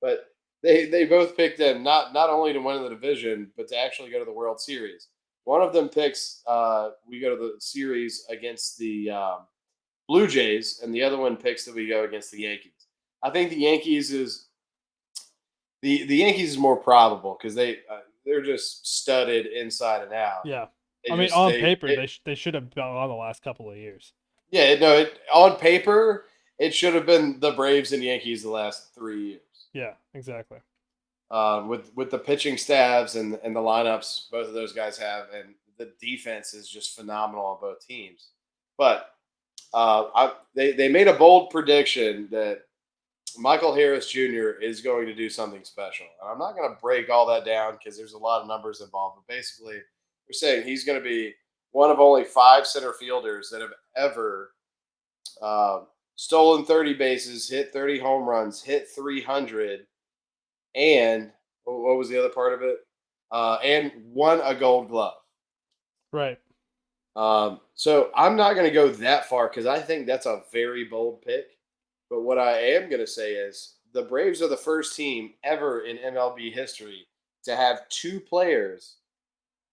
But they both picked them not only to win the division, but to actually go to the World Series. One of them picks we go to the series against the Blue Jays, and the other one picks that we go against the Yankees. I think the Yankees is more probable because they're just studded inside and out. Yeah. They I mean, just on paper, they should have been on the last couple of years. Yeah, no. On paper, it should have been the Braves and Yankees the last 3 years. Yeah, exactly. With the pitching staffs and the lineups both of those guys have, and the defense is just phenomenal on both teams. But they made a bold prediction that Michael Harris Jr. is going to do something special, and I'm not going to break all that down because there's a lot of numbers involved. But basically, they're saying he's going to be one of only 5 center fielders that have ever stolen 30 bases, hit 30 home runs, hit 300, and what was the other part of it? And won a Gold Glove. Right. So I'm not going to go that far because I think that's a very bold pick. But what I am going to say is the Braves are the first team ever in MLB history to have 2 players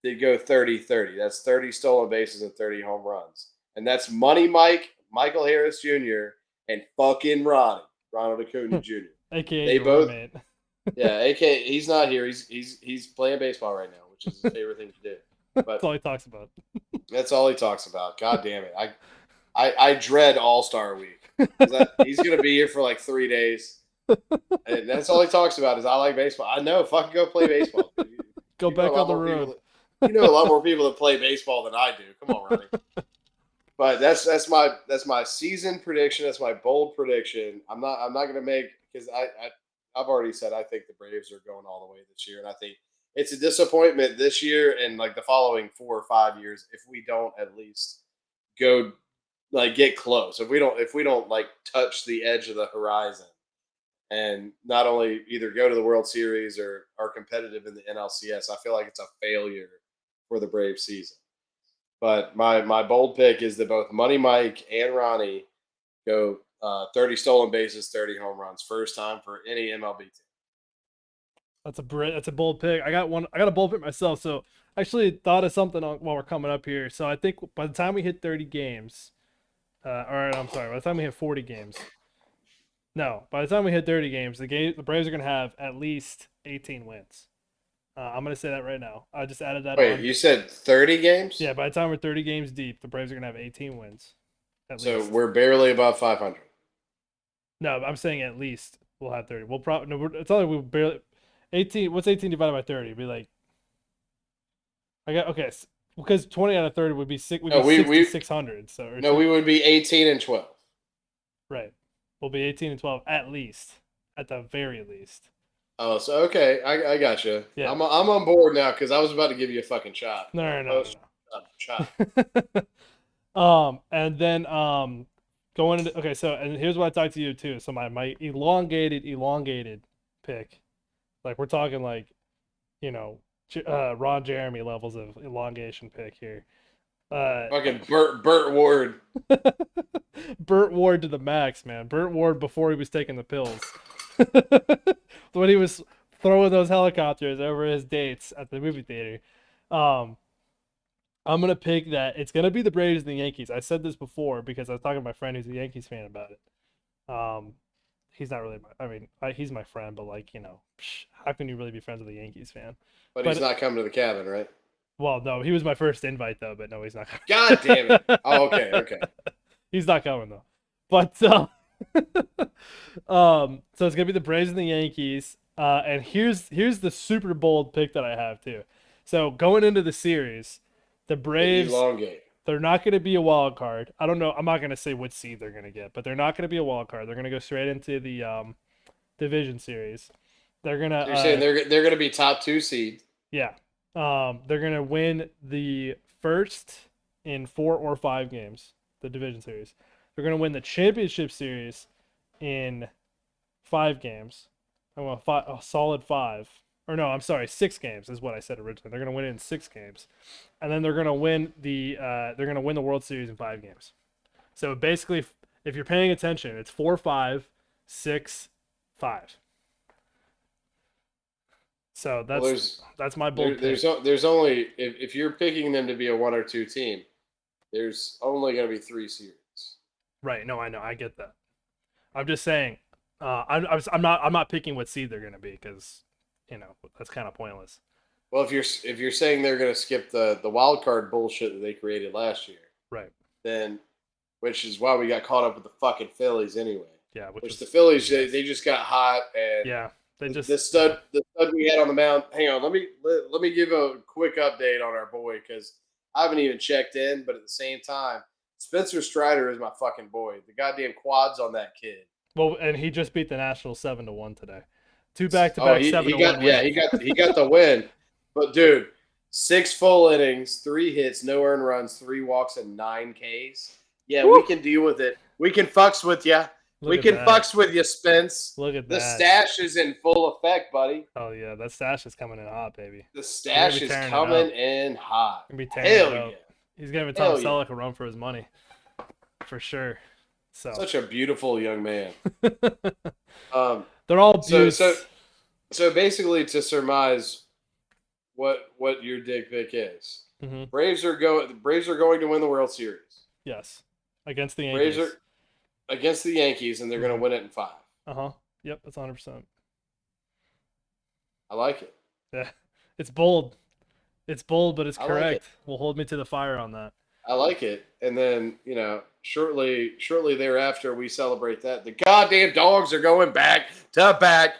that go 30-30. That's 30 stolen bases and 30 home runs. And that's Money Mike, Michael Harris Jr., and fucking Ronald Acuna Jr. AKA They your both, roommate. yeah, AKA he's not here. He's playing baseball right now, which is his favorite thing to do. That's But all he talks about. that's all he talks about. God damn it. I dread All-Star Week. He's going to be here for like 3 days. And that's all he talks about is I like baseball. I know. Fucking go play baseball. Go You know back a lot on the more people road. You know a lot more people that play baseball than I do. Come on, Ronnie. But that's my season prediction. That's my bold prediction. I'm not going to make because I've already said I think the Braves are going all the way this year, and I think it's a disappointment this year and like the following 4 or 5 years if we don't at least go like get close. If we don't like touch the edge of the horizon. and not only either go to the World Series or are competitive in the NLCS. I feel like it's a failure for the Braves season. But my bold pick is that both Money Mike and Ronnie go 30 stolen bases, 30 home runs, first time for any MLB team. That's a bold pick. I got one. I got a bold pick myself. So I actually thought of something while we're coming up here. So I think by the time we hit 30 games, or I'm sorry, by the time we hit 40 games, no, by the time we hit 30 games, the Braves are gonna have at least 18 wins. I'm gonna say that right now. I just added that Wait, on. you said 30 games? Yeah, by the time we're 30 games deep, the Braves are gonna have 18 wins. At So least. we're barely above 500. No, I'm saying at least we'll have 30. We'll probably no. It's only we barely 18. What's 18 divided by 30? It'd be like I got okay. Because 20 out of 30 would be six. Would No, be 6,600. So no, we would be 18 and 12. right. We'll be 18 and 12 at least, at the very least. Oh, so okay, I got you. Yeah. I'm on board now because I was about to give you a fucking shot. No. Shot. And then going into okay. So and here's what I talked to you too. So my elongated pick, like we're talking like, you know, Ron Jeremy levels of elongation pick here. Fucking Burt Ward. Burt Ward to the max, man. Burt Ward before he was taking the pills. When he was throwing those helicopters over his dates at the movie theater. I'm gonna pick that. It's gonna be the Braves and the Yankees. I said this before because I was talking to my friend who's a Yankees fan about it. He's not really he's my friend, but like, you know, how can you really be friends with a Yankees fan? But he's not coming to the cabin, right? Well, no, he was my first invite though, but no, he's not coming. God damn it. Oh, okay. He's not coming though. But so it's gonna be the Braves and the Yankees. And here's the super bold pick that I have too. So going into the series, the Braves they're not going to be a wild card. I don't know. I'm not going to say which seed they're going to get, but they're not going to be a wild card. They're going to go straight into the division series. They're gonna. You're saying they're going to be top 2 seed. Yeah. They're going to win the first in 4 or 5 games, the division series. They're going to win the championship series in 5 games. I want a solid 5. Or no, I'm sorry, 6 games is what I said originally. They're going to win it in 6 games, and then they're going to win the World Series in 5 games. So basically, if you're paying attention, it's 4-5, 6-5. So that's my bold pick. There's only if you're picking them to be a 1 or 2 team, there's only going to be 3 series. Right. No, I know. I get that. I'm just saying. I'm not picking what seed they're going to be because, you know, that's kind of pointless. Well, if you're saying they're going to skip the wild card bullshit that they created last year, right? Then, which is why we got caught up with the fucking Phillies anyway. Yeah, which the Phillies they just got hot and yeah, they just the stud we had on the mound. Hang on, let me give a quick update on our boy because I haven't even checked in, but at the same time, Spencer Strider is my fucking boy. The goddamn quads on that kid. Well, and he just beat the Nationals 7-1 today. 2 back-to-back 7-1. Yeah, he got the win. But dude, 6 full innings, 3 hits, no earned runs, 3 walks, and 9 Ks. Yeah, woo! We can deal with it. We can fucks with you. We can fucks with you, Spence. Look at that. The stash is in full effect, buddy. Oh yeah, that stash is coming in hot, baby. The stash is coming in hot. Hell yeah. He's gonna be Tom Selleck a run for his money, for sure. So such a beautiful young man. They're all beautiful. So basically, to surmise what your dick pick is, Braves are going to win the World Series. Yes, against the Yankees. Braves are against the Yankees, and they're going to win it in 5. Yep, that's 100%. I like it. Yeah, it's bold. It's bold, but it's correct. Will hold me to the fire on that. I like it. And then, you know, shortly thereafter, we celebrate that. The goddamn dogs are going back to back.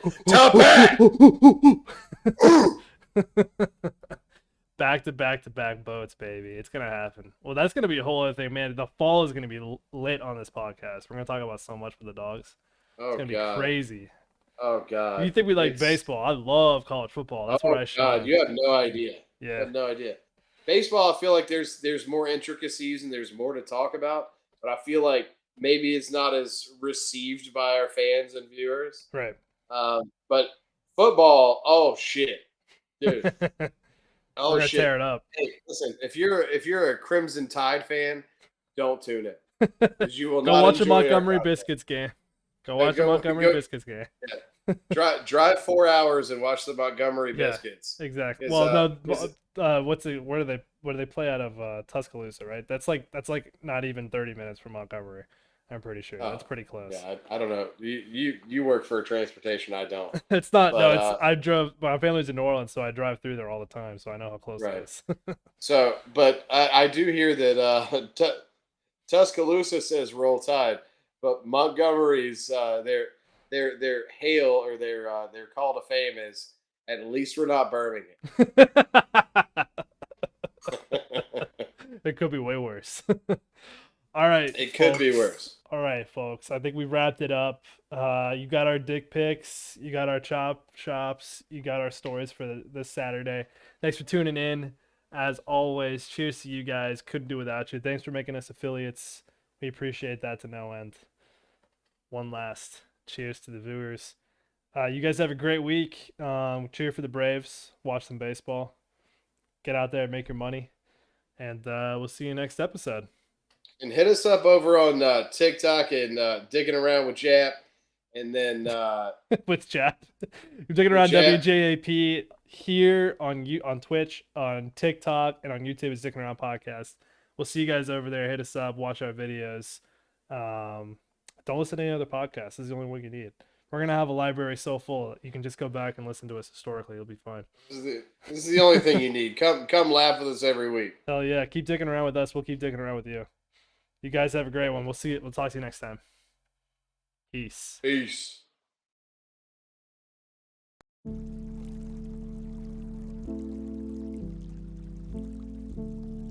Back to back boats, baby. It's going to happen. Well, that's going to be a whole other thing, man. The fall is going to be lit on this podcast. We're going to talk about so much for the dogs. Oh, it's going to be crazy. Oh, God. You think we like baseball? I love college football. That's what I show. God, you have no idea. Yeah. You have no idea. Baseball, I feel like there's more intricacies and there's more to talk about. But I feel like maybe it's not as received by our fans and viewers. Right. But football, oh shit, dude, We're oh gonna shit. tear it up. Hey, listen, if you're a Crimson Tide fan, don't tune in because you will Go not watch a enjoy our Montgomery content. Biscuits game. Go watch a Go, Montgomery go, Biscuits game. drive 4 hours and watch the Montgomery Yeah, Biscuits. exactly. 'Cause, Well, is it- no, where do they play out of Tuscaloosa, right? That's like not even 30 minutes from Montgomery. I'm pretty sure. That's oh, pretty close. yeah, I don't know. You work for transportation. I don't. It's not. No, But it's I drove. My family's in New Orleans, so I drive through there all the time, so I know how close it right. is. So, but I do hear that Tuscaloosa says roll tide, but Montgomery's their hail or their call to fame is at least we're not Birmingham. It could be way worse. All right, It could be folks. worse. All right, folks. I think we wrapped it up. You got our dick pics, you got our chop shops, you got our stories for this Saturday. Thanks for tuning in. As always, cheers to you guys. Couldn't do without you. Thanks for making us affiliates. We appreciate that to no end. One last cheers to the viewers. You guys have a great week. Cheer for the Braves. Watch some baseball. Get out there and make your money. And we'll see you next episode. And hit us up over on TikTok and digging around with Jap, and then With Jap. You're digging around Jap. WJAP here on Twitch, on TikTok, and on YouTube. It's Dicking Around Podcast. We'll see you guys over there. Hit us up. Watch our videos. Don't listen to any other podcasts. This is the only one you need. We're gonna have a library so full you can just go back and listen to us historically. It'll be fine. This is the only thing you need. Come laugh with us every week. Hell yeah! Keep digging around with us. We'll keep digging around with you. You guys have a great one. We'll see it. We'll talk to you next time. Peace. Peace.